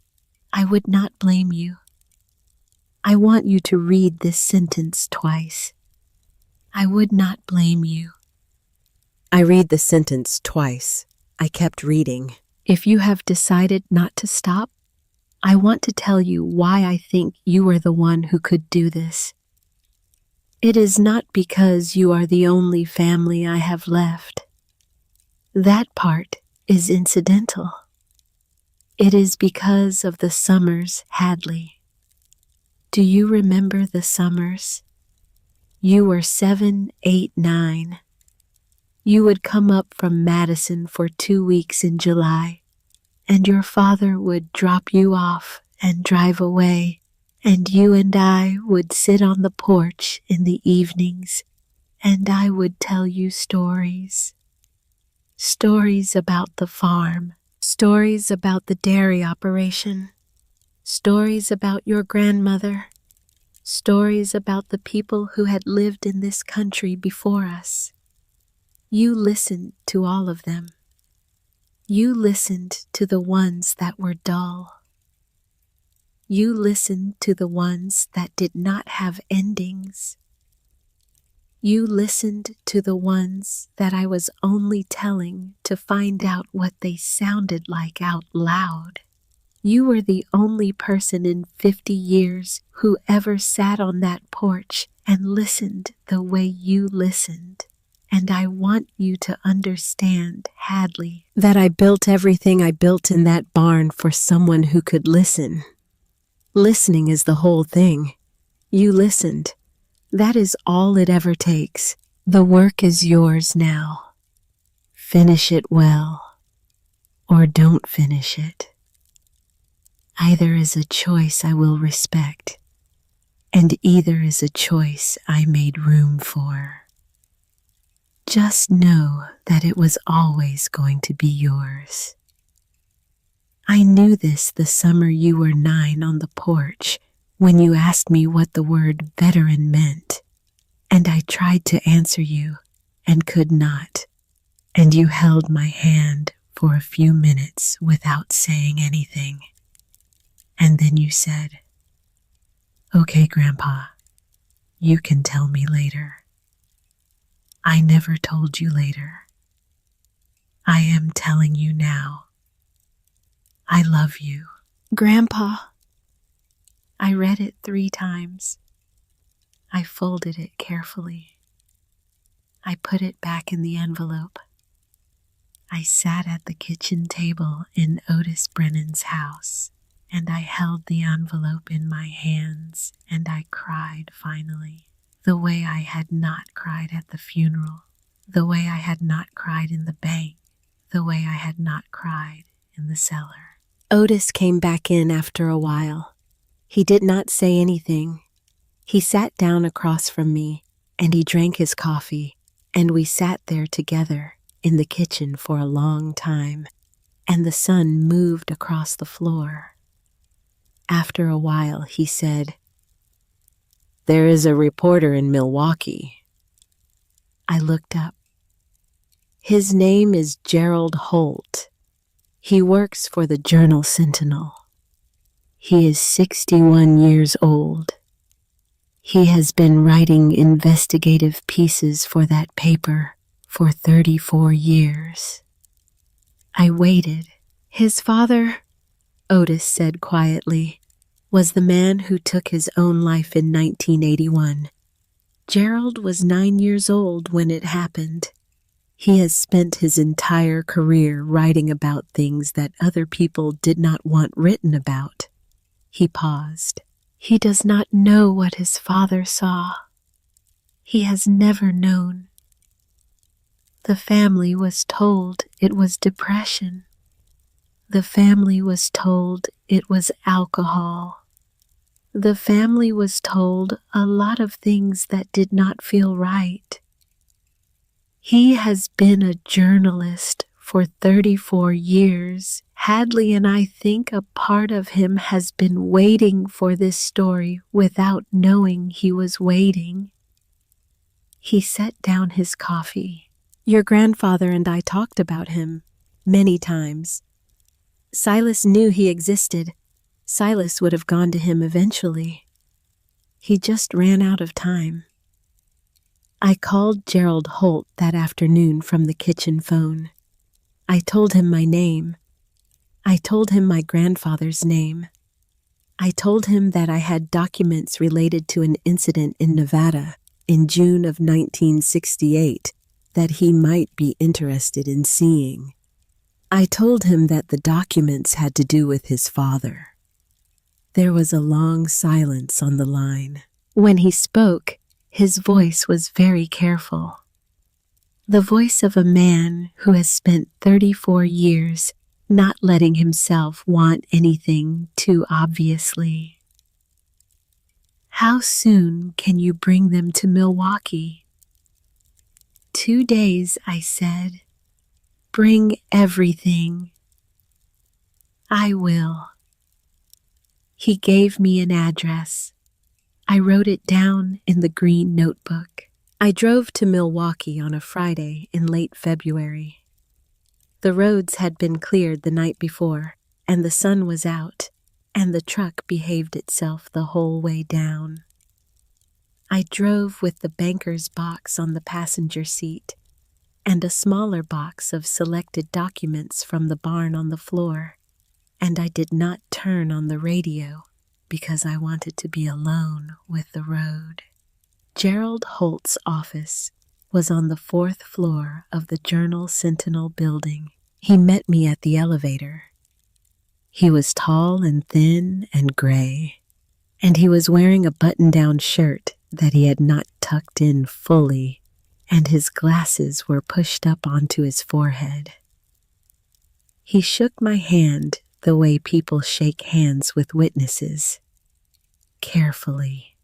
I would not blame you. I want you to read this sentence twice. I would not blame you. I read the sentence twice. I kept reading. If you have decided not to stop, I want to tell you why I think you are the one who could do this. It is not because you are the only family I have left. That part is incidental. It is because of the summers, Hadley. Do you remember the summers? You were 7, 8, 9. You would come up from Madison for 2 weeks in July, and your father would drop you off and drive away, and you and I would sit on the porch in the evenings, and I would tell you stories. Stories about the farm, stories about the dairy operation, stories about your grandmother, stories about the people who had lived in this country before us. You listened to all of them. You listened to the ones that were dull. You listened to the ones that did not have endings. You listened to the ones that I was only telling to find out what they sounded like out loud. You were the only person in 50 years who ever sat on that porch and listened the way you listened. And I want you to understand, Hadley, That I built everything I built in that barn for someone who could listen. Listening is the whole thing. You listened. That is all it ever takes. the work is yours now. Finish it well, or don't finish it. Either is a choice I will respect, and either is a choice I made room for. Just know that it was always going to be yours. I knew this the summer you were 9 on the porch when you asked me what the word veteran meant, and I tried to answer you and could not, and you held my hand for a few minutes without saying anything. And And then you said, "Okay, Grandpa, you can tell me later." I never told you later. I am telling you now. I love you. Grandpa. I read it 3 times. I folded it carefully. I put it back in the envelope. I sat at the kitchen table in Otis Brennan's house, and I held the envelope in my hands, and I cried finally, the way I had not cried at the funeral, the way I had not cried in the bank, the way I had not cried in the cellar. Otis came back in after a while. He did not say anything. He sat down across from me, and he drank his coffee, and we sat there together in the kitchen for a long time, and the sun moved across the floor. After a while, he said, "There is a reporter in Milwaukee." I looked up. His name is Gerald Holt. He works for the Journal-Sentinel. He is 61 years old. He has been writing investigative pieces for that paper for 34 years. I waited. His father, Otis said quietly, was the man who took his own life in 1981. Gerald was 9 years old when it happened. He has spent his entire career writing about things that other people did not want written about. He paused. He does not know what his father saw. He has never known. The family was told it was depression. The family was told it was alcohol. The family was told a lot of things that did not feel right. He has been a journalist for 34 years. Hadley and I think a part of him has been waiting for this story without knowing he was waiting. He set down his coffee. Your grandfather and I talked about him many times. Silas knew he existed. Silas would have gone to him eventually. He just ran out of time. I called Gerald Holt that afternoon from the kitchen phone. I told him my name. I told him my grandfather's name. I told him that I had documents related to an incident in Nevada in June of 1968 that he might be interested in seeing. I told him that the documents had to do with his father. There was a long silence on the line. When he spoke, his voice was very careful. The voice of a man who has spent 34 years not letting himself want anything too obviously. How soon can you bring them to Milwaukee? 2 days, I said. Bring everything. I will. He gave me an address. I wrote it down in the green notebook. I drove to Milwaukee on a Friday in late February. The roads had been cleared the night before, and the sun was out, and the truck behaved itself the whole way down. I drove with the banker's box on the passenger seat, and a smaller box of selected documents from the barn on the floor, and I did not turn on the radio because I wanted to be alone with the road. Gerald Holt's office was on the 4th floor of the Journal-Sentinel building. He met me at the elevator. He was tall and thin and gray, and he was wearing a button-down shirt that he had not tucked in fully, and his glasses were pushed up onto his forehead. He shook my hand the way people shake hands with witnesses, carefully,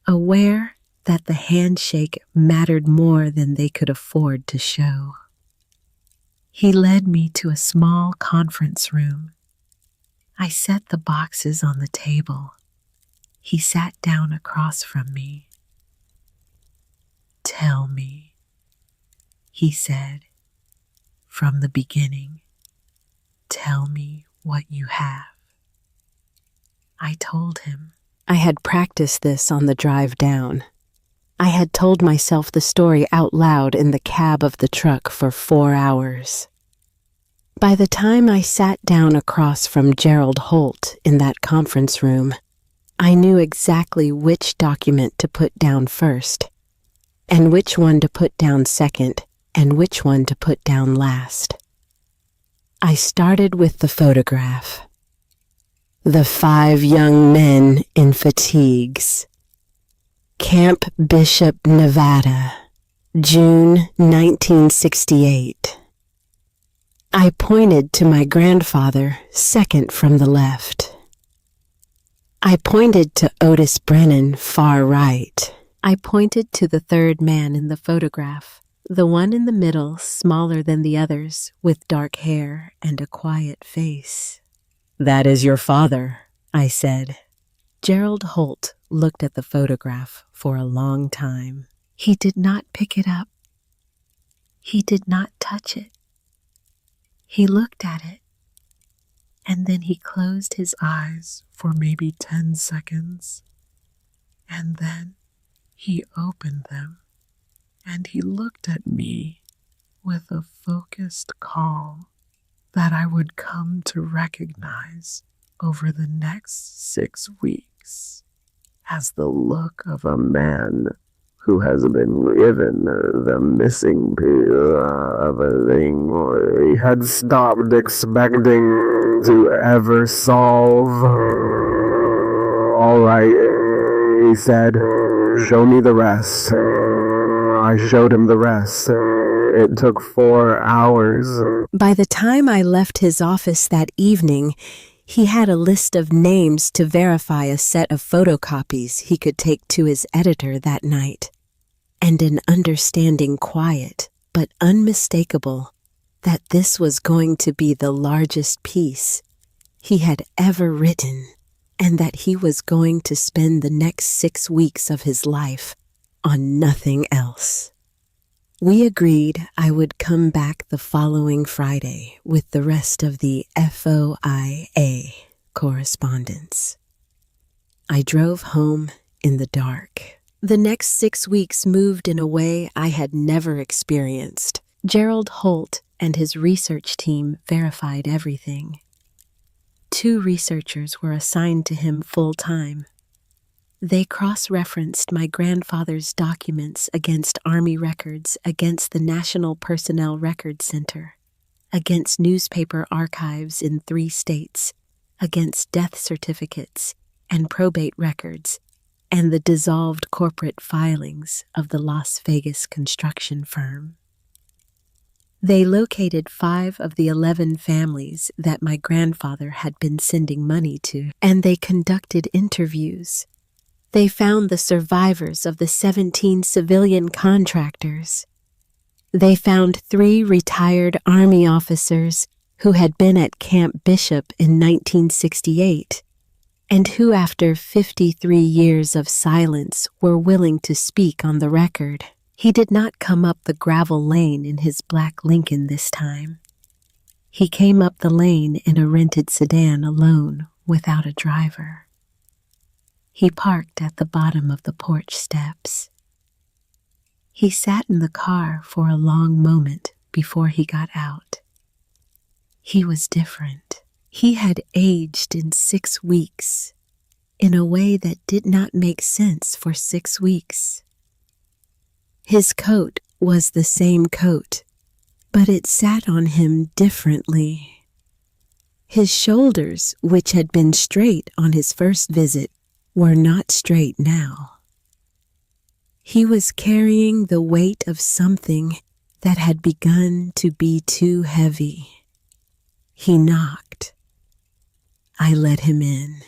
aware that the handshake mattered more than they could afford to show. He led me to a small conference room. I set the boxes on the table. He sat down across from me. "Tell me," he said, "from the beginning. Tell me what you have." I told him. I had practiced this on the drive down. I had told myself the story out loud in the cab of the truck for 4 hours. By the time I sat down across from Gerald Holt in that conference room, I knew exactly which document to put down first, and which one to put down second, and which one to put down last. I started with the photograph. The 5 young men in fatigues. Camp Bishop, Nevada, June 1968. I pointed to my grandfather, second from the left. I pointed to Otis Brennan, far right. I pointed to the third man in the photograph, the one in the middle, smaller than the others, with dark hair and a quiet face. That is your father, I said. Gerald Holt looked at the photograph for a long time. He did not pick it up. He did not touch it. He looked at it, and then he closed his eyes for maybe 10 seconds, and then he opened them, and he looked at me with a focused calm that I would come to recognize over the next 6 weeks as the look of a man who has been given the missing piece of a thing he had stopped expecting to ever solve. All right, he said, show me the rest. I showed him the rest. It took 4 hours. By the time I left his office that evening, he had a list of names to verify a set of photocopies he could take to his editor that night, and an understanding quiet but unmistakable that this was going to be the largest piece he had ever written, and that he was going to spend the next 6 weeks of his life on nothing else. We agreed I would come back the following Friday with the rest of the FOIA correspondence. I drove home in the dark. The next 6 weeks moved in a way I had never experienced. Gerald Holt and his research team verified everything. 2 researchers were assigned to him full-time. They cross-referenced my grandfather's documents against Army records, against the National Personnel Records Center, against newspaper archives in 3 states, against death certificates and probate records, and the dissolved corporate filings of the Las Vegas construction firm. They located 5 of the 11 families that my grandfather had been sending money to, and they conducted interviews. They found the survivors of the 17 civilian contractors. They found 3 retired Army officers who had been at Camp Bishop in 1968, and who after 53 years of silence were willing to speak on the record. He did not come up the gravel lane in his black Lincoln this time. He came up the lane in a rented sedan alone, without a driver. He parked at the bottom of the porch steps. He sat in the car for a long moment before he got out. He was different. He had aged in 6 weeks, in a way that did not make sense for 6 weeks. His coat was the same coat, but it sat on him differently. His shoulders, which had been straight on his first visit, were not straight now. He was carrying the weight of something that had begun to be too heavy. He knocked. I let him in.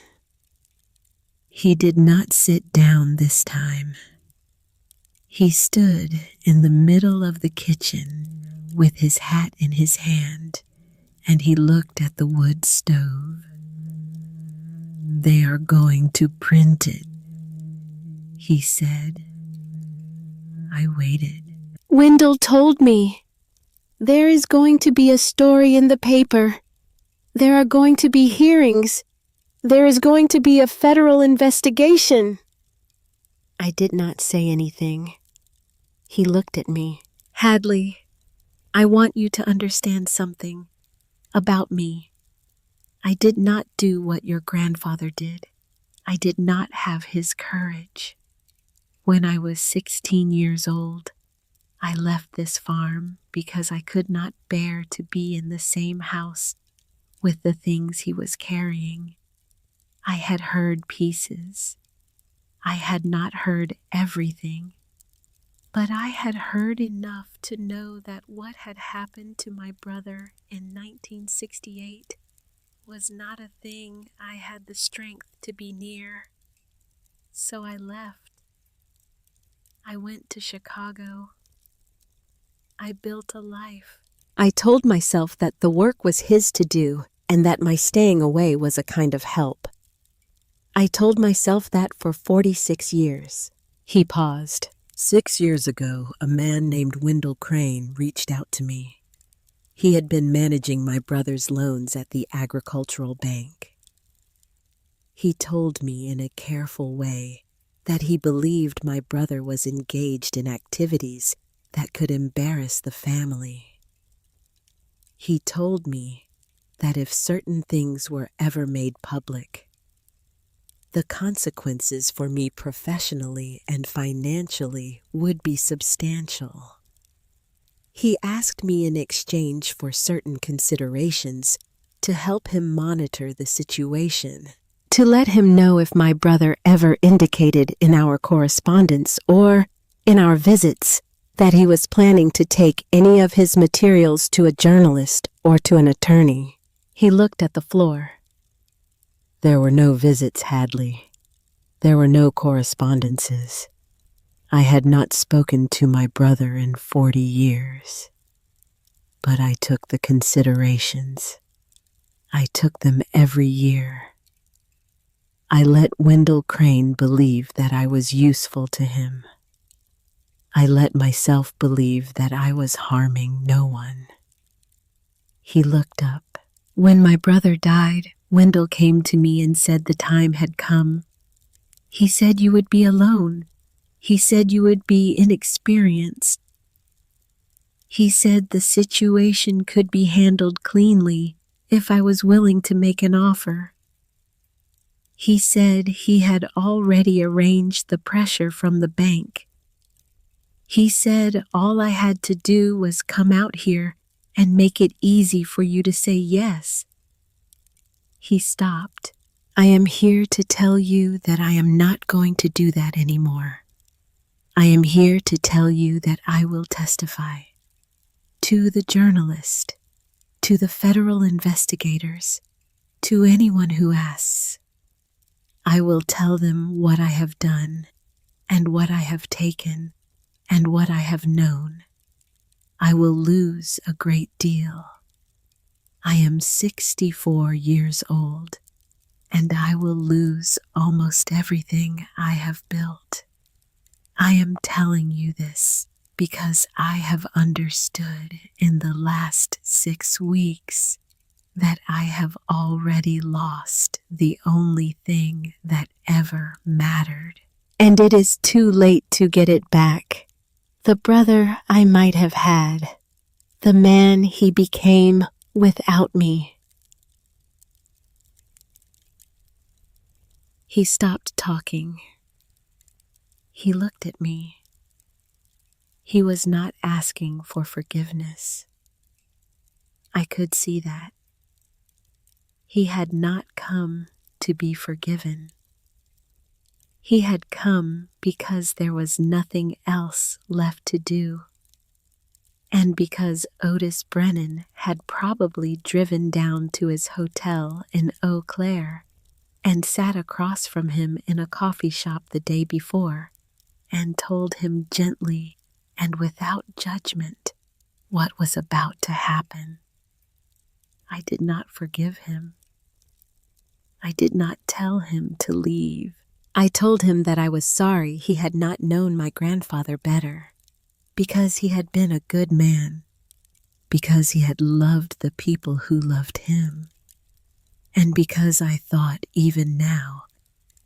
He did not sit down this time. He stood in the middle of the kitchen with his hat in his hand, and he looked at the wood stove. They are going to print it, he said. I waited. Wendell told me. There is going to be a story in the paper. There are going to be hearings. There is going to be a federal investigation. I did not say anything. He looked at me. Hadley, I want you to understand something about me. I did not do what your grandfather did. I did not have his courage. When I was 16 years old, I left this farm because I could not bear to be in the same house with the things he was carrying. I had heard pieces. I had not heard everything, but I had heard enough to know that what had happened to my brother in 1968 was not a thing I had the strength to be near. So I left. I went to Chicago. I built a life. I told myself that the work was his to do and that my staying away was a kind of help. I told myself that for 46 years. He paused. 6 years ago, a man named Wendell Crane reached out to me. He had been managing my brother's loans at the agricultural bank. He told me in a careful way that he believed my brother was engaged in activities that could embarrass the family. He told me that if certain things were ever made public, the consequences for me professionally and financially would be substantial. He asked me in exchange for certain considerations to help him monitor the situation, to let him know if my brother ever indicated in our correspondence or in our visits that he was planning to take any of his materials to a journalist or to an attorney. He looked at the floor. There were no visits, Hadley. There were no correspondences. I had not spoken to my brother in 40 years. But I took the considerations. I took them every year. I let Wendell Crane believe that I was useful to him. I let myself believe that I was harming no one. He looked up. When my brother died, Wendell came to me and said the time had come. He said you would be alone. He said you would be inexperienced. He said the situation could be handled cleanly if I was willing to make an offer. He said he had already arranged the pressure from the bank. He said all I had to do was come out here and make it easy for you to say yes. He stopped. I am here to tell you that I am not going to do that anymore. I am here to tell you that I will testify to the journalist, to the federal investigators, to anyone who asks. I will tell them what I have done and what I have taken and what I have known. I will lose a great deal. I am 64 years old, and I will lose almost everything I have built. I am telling you this because I have understood in the last 6 weeks that I have already lost the only thing that ever mattered. And it is too late to get it back. The brother I might have had, the man he became without me. He stopped talking. He looked at me. He was not asking for forgiveness. I could see that. He had not come to be forgiven. He had come because there was nothing else left to do, and because Otis Brennan had probably driven down to his hotel in Eau Claire and sat across from him in a coffee shop the day before and told him gently and without judgment what was about to happen. I did not forgive him. I did not tell him to leave. I told him that I was sorry he had not known my grandfather better, because he had been a good man, because he had loved the people who loved him, And because I thought even now,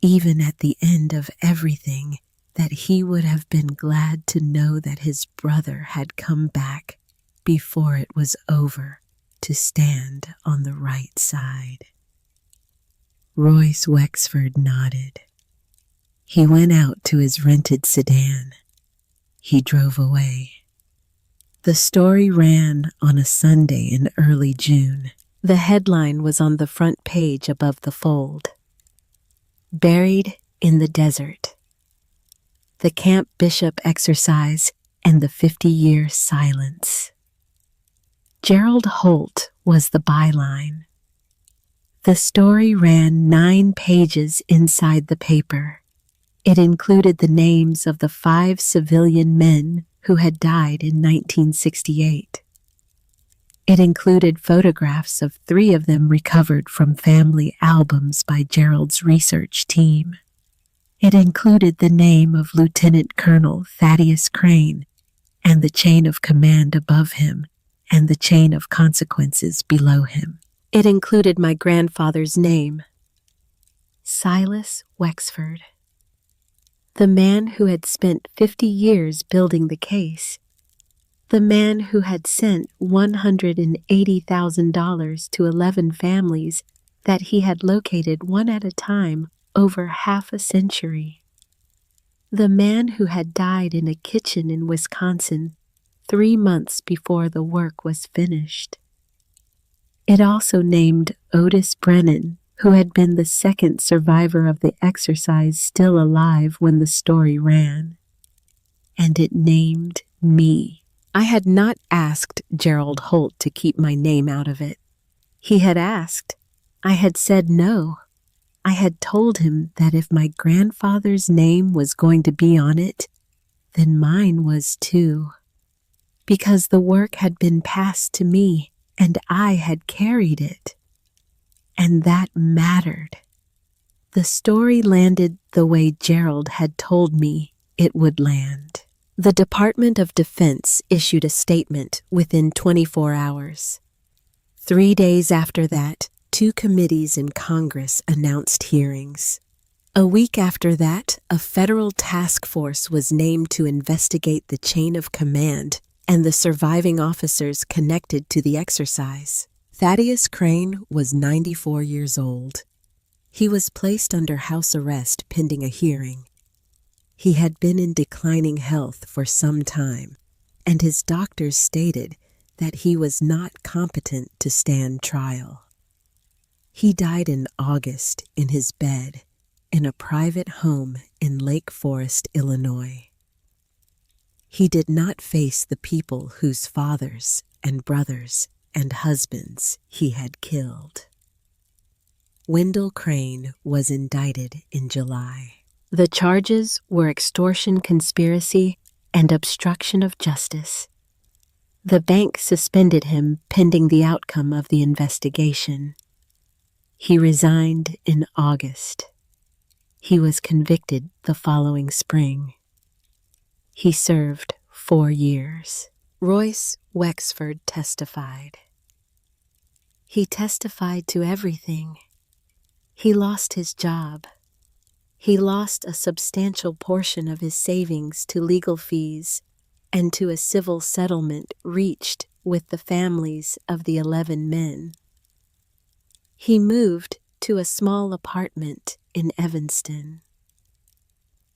even at the end of everything, that he would have been glad to know that his brother had come back before it was over to stand on the right side. Royce Wexford nodded. He went out to his rented sedan. He drove away. The story ran on a Sunday in early June. The headline was on the front page above the fold. Buried in the desert. The Camp Bishop exercise and the 50-year silence. Gerald Holt was the byline. The story ran 9 pages inside the paper. It included the names of the 5 civilian men who had died in 1968. It included photographs of 3 of them recovered from family albums by Gerald's research team. It included the name of Lieutenant Colonel Thaddeus Crane and the chain of command above him and the chain of consequences below him. It included my grandfather's name, Silas Wexford, the man who had spent 50 years building the case, the man who had sent $180,000 to 11 families that he had located one at a time over half a century, the man who had died in a kitchen in Wisconsin 3 months before the work was finished. It also named Otis Brennan, who had been the 2nd survivor of the exercise still alive when the story ran. And it named me. I had not asked Gerald Holt to keep my name out of it. He had asked. I had said no. I had told him that if my grandfather's name was going to be on it, then mine was too. Because the work had been passed to me, and I had carried it. And that mattered. The story landed the way Gerald had told me it would land. The Department of Defense issued a statement within 24 hours. 3 days after that, 2 committees in Congress announced hearings. A week after that, a federal task force was named to investigate the chain of command and the surviving officers connected to the exercise. Thaddeus Crane was 94 years old. He was placed under house arrest pending a hearing. He had been in declining health for some time, and his doctors stated that he was not competent to stand trial. He died in August in his bed in a private home in Lake Forest, Illinois. He did not face the people whose fathers and brothers and husbands he had killed. Wendell Crane was indicted in July. The charges were extortion, conspiracy, and obstruction of justice. The bank suspended him pending the outcome of the investigation. He resigned in August. He was convicted the following spring. He served 4 years. Royce Wexford testified. He testified to everything. He lost his job. He lost a substantial portion of his savings to legal fees and to a civil settlement reached with the families of the 11 men. He moved to a small apartment in Evanston.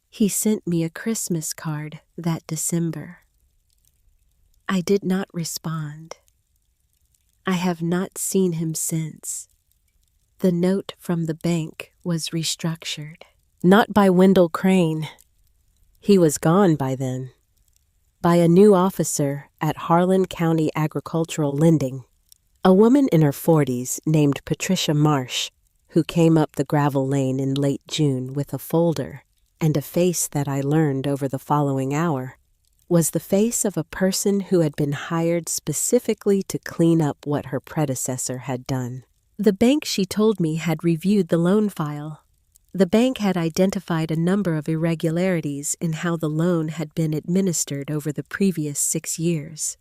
He sent me a Christmas card that December. I did not respond. I have not seen him since. The note from the bank was restructured. Not by Wendell Crane. He was gone by then. By a new officer at Harlan County Agricultural Lending, a woman in her 40s named Patricia Marsh, who came up the gravel lane in late June with a folder and a face that I learned over the following hour was the face of a person who had been hired specifically to clean up what her predecessor had done. The bank, she told me, had reviewed the loan file. The bank had identified a number of irregularities in how the loan had been administered over the previous 6 years.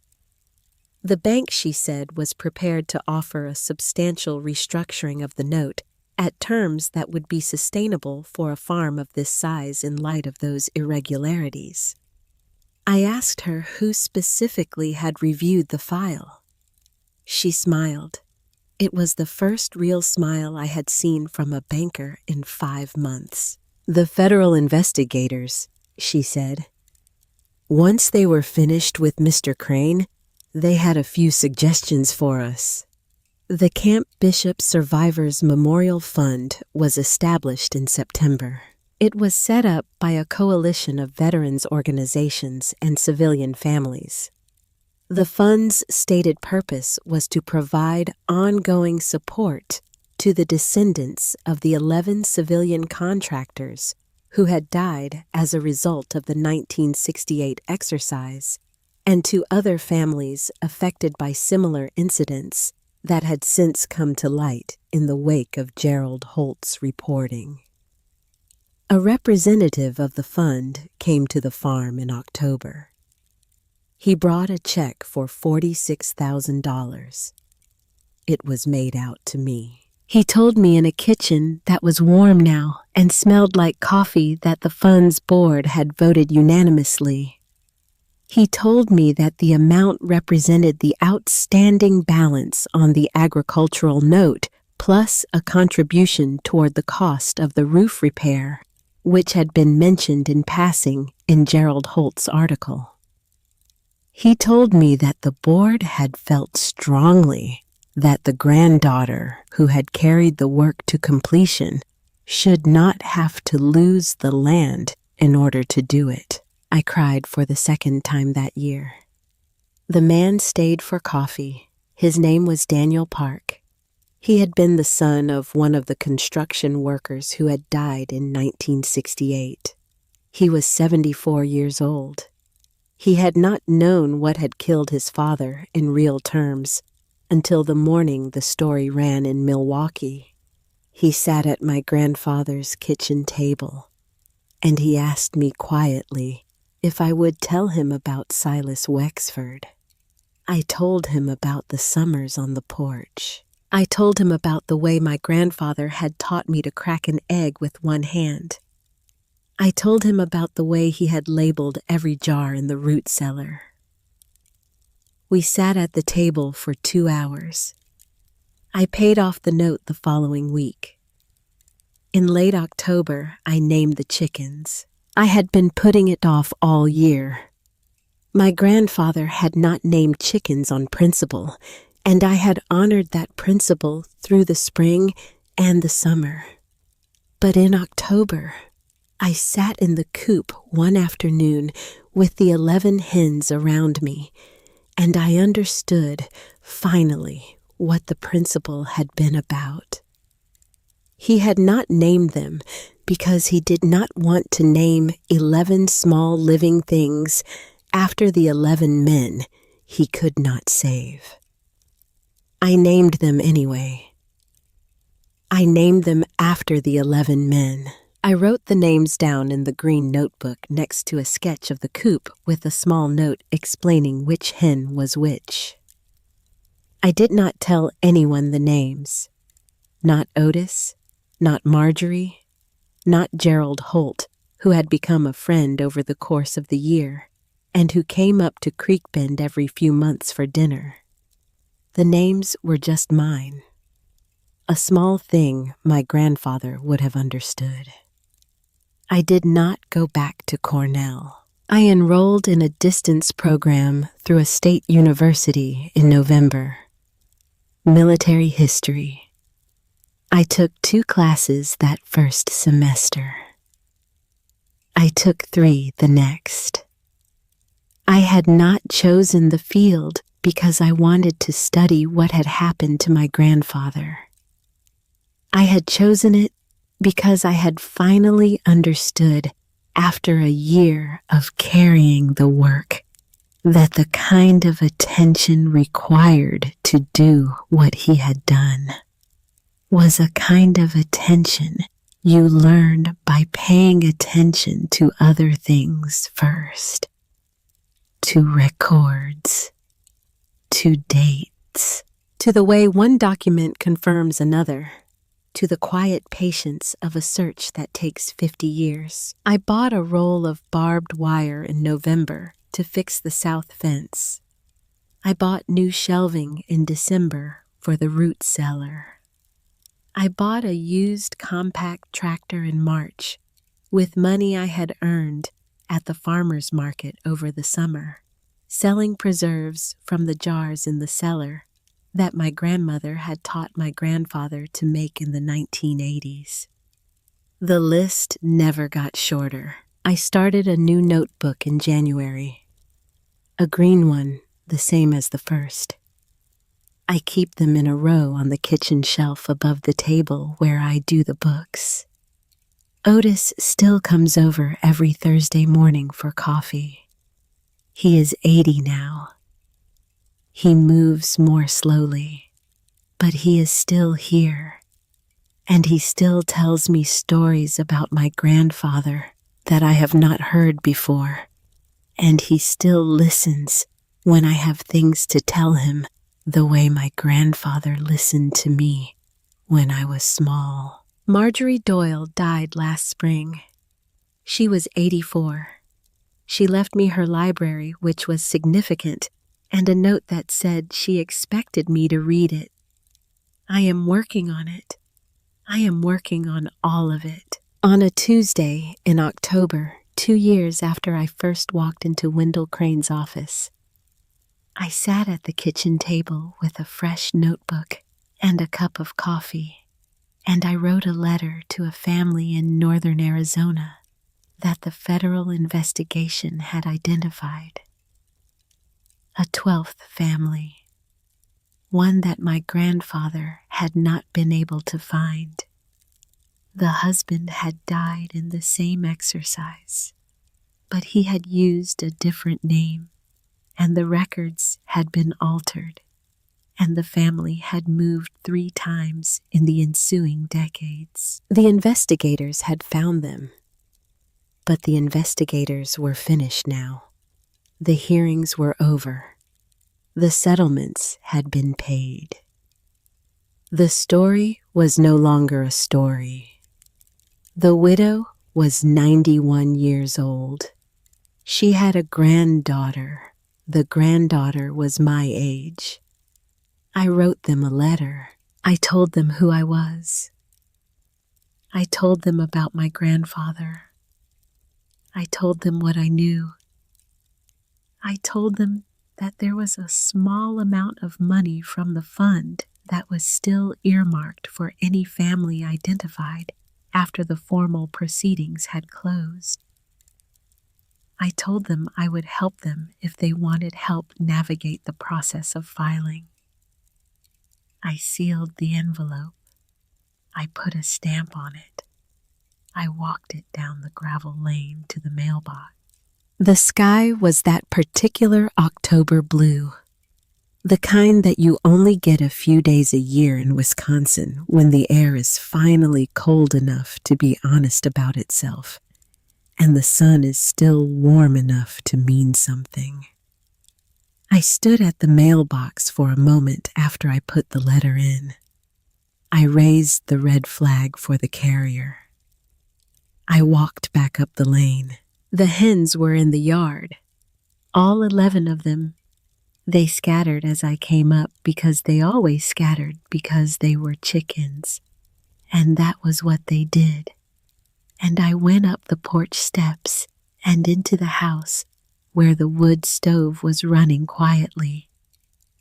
The bank, she said, was prepared to offer a substantial restructuring of the note at terms that would be sustainable for a farm of this size in light of those irregularities. I asked her who specifically had reviewed the file. She smiled. It was the first real smile I had seen from a banker in 5 months. "The federal investigators," she said. "Once they were finished with Mr. Crane, they had a few suggestions for us." The Camp Bishop Survivors Memorial Fund was established in September. It was set up by a coalition of veterans organizations and civilian families. The fund's stated purpose was to provide ongoing support to the descendants of the 11 civilian contractors who had died as a result of the 1968 exercise, and to other families affected by similar incidents that had since come to light in the wake of Gerald Holt's reporting. A representative of the fund came to the farm in October. He brought a check for $46,000. It was made out to me. He told me in a kitchen that was warm now and smelled like coffee that the fund's board had voted unanimously. He told me that the amount represented the outstanding balance on the agricultural note, plus a contribution toward the cost of the roof repair, which had been mentioned in passing in Gerald Holt's article. He told me that the board had felt strongly that the granddaughter who had carried the work to completion should not have to lose the land in order to do it. I cried for the second time that year. The man stayed for coffee. His name was Daniel Park. He had been the son of one of the construction workers who had died in 1968. He was 74 years old. He had not known what had killed his father in real terms until the morning the story ran in Milwaukee. He sat at my grandfather's kitchen table, and he asked me quietly if I would tell him about Silas Wexford. I told him about the summers on the porch. I told him about the way my grandfather had taught me to crack an egg with one hand. I told him about the way he had labeled every jar in the root cellar. We sat at the table for 2 hours. I paid off the note the following week. In late October, I named the chickens. I had been putting it off all year. My grandfather had not named chickens on principle, and I had honored that principle through the spring and the summer. But in October, I sat in the coop one afternoon with the 11 hens around me, and I understood, finally, what the principle had been about. He had not named them because he did not want to name 11 small living things after the 11 men he could not save. I named them anyway. I named them after the 11 men. I wrote the names down in the green notebook next to a sketch of the coop with a small note explaining which hen was which. I did not tell anyone the names. Not Otis, not Marjorie, not Gerald Holt, who had become a friend over the course of the year and who came up to Creek Bend every few months for dinner. The names were just mine. A small thing my grandfather would have understood. I did not go back to Cornell. I enrolled in a distance program through a state university in November. Military history. I took 2 classes that first semester. I took 3 the next. I had not chosen the field because I wanted to study what had happened to my grandfather. I had chosen it because I had finally understood, after a year of carrying the work, that the kind of attention required to do what he had done was a kind of attention you learned by paying attention to other things first, to records, to dates, to the way one document confirms another, to the quiet patience of a search that takes 50 years. I bought a roll of barbed wire in November to fix the south fence. I bought new shelving in December for the root cellar. I bought a used compact tractor in March with money I had earned at the farmer's market over the summer, selling preserves from the jars in the cellar that my grandmother had taught my grandfather to make in the 1980s. The list never got shorter. I started a new notebook in January, a green one, the same as the first. I keep them in a row on the kitchen shelf above the table where I do the books. Otis still comes over every Thursday morning for coffee. He is 80 now. He moves more slowly, but he is still here, and he still tells me stories about my grandfather that I have not heard before, and he still listens when I have things to tell him the way my grandfather listened to me when I was small. Marjorie Doyle died last spring. She was 84. She left me her library, which was significant, and a note that said she expected me to read it. I am working on it. I am working on all of it. On a Tuesday in October, 2 years after I first walked into Wendell Crane's office, I sat at the kitchen table with a fresh notebook and a cup of coffee, and I wrote a letter to a family in northern Arizona that the federal investigation had identified. A 12th family, one that my grandfather had not been able to find. The husband had died in the same exercise, but he had used a different name, and the records had been altered, and the family had moved 3 times in the ensuing decades. The investigators had found them, but the investigators were finished now. The hearings were over. The settlements had been paid. The story was no longer a story. The widow was 91 years old. She had a granddaughter. The granddaughter was my age. I wrote them a letter. I told them who I was. I told them about my grandfather. I told them what I knew. I told them that there was a small amount of money from the fund that was still earmarked for any family identified after the formal proceedings had closed. I told them I would help them if they wanted help navigate the process of filing. I sealed the envelope. I put a stamp on it. I walked it down the gravel lane to the mailbox. The sky was that particular October blue, the kind that you only get a few days a year in Wisconsin when the air is finally cold enough to be honest about itself, and the sun is still warm enough to mean something. I stood at the mailbox for a moment after I put the letter in. I raised the red flag for the carrier. I walked back up the lane. The hens were in the yard, all 11 of them. They scattered as I came up because they always scattered because they were chickens, and that was what they did. And I went up the porch steps and into the house where the wood stove was running quietly,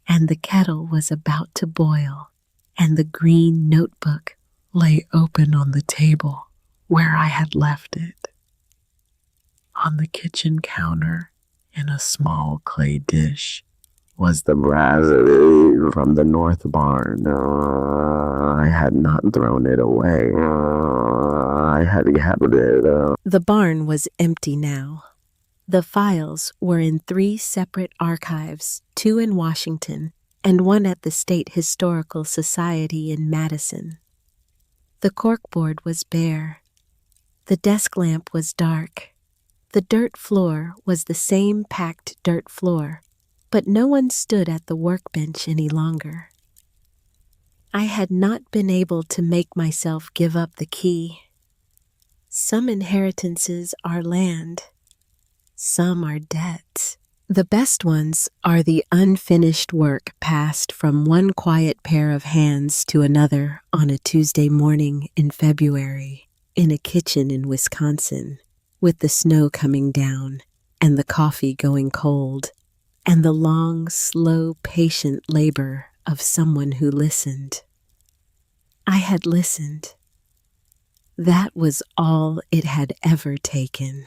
and the kettle was about to boil, and the green notebook lay open on the table where I had left it. On the kitchen counter, in a small clay dish, was the brasserie from the north barn. I had not thrown it away. I had kept it. The barn was empty now. The files were in 3 separate archives, 2 in Washington and 1 at the State Historical Society in Madison. The corkboard was bare. The desk lamp was dark. The dirt floor was the same packed dirt floor But no one stood at the workbench any longer. I had not been able to make myself give up the key. Some inheritances are land. Some are debts. The best ones are the unfinished work passed from one quiet pair of hands to another on a Tuesday morning in February in a kitchen in Wisconsin, with the snow coming down and the coffee going cold, and the long, slow, patient labor of someone who listened. I had listened. That was all it had ever taken.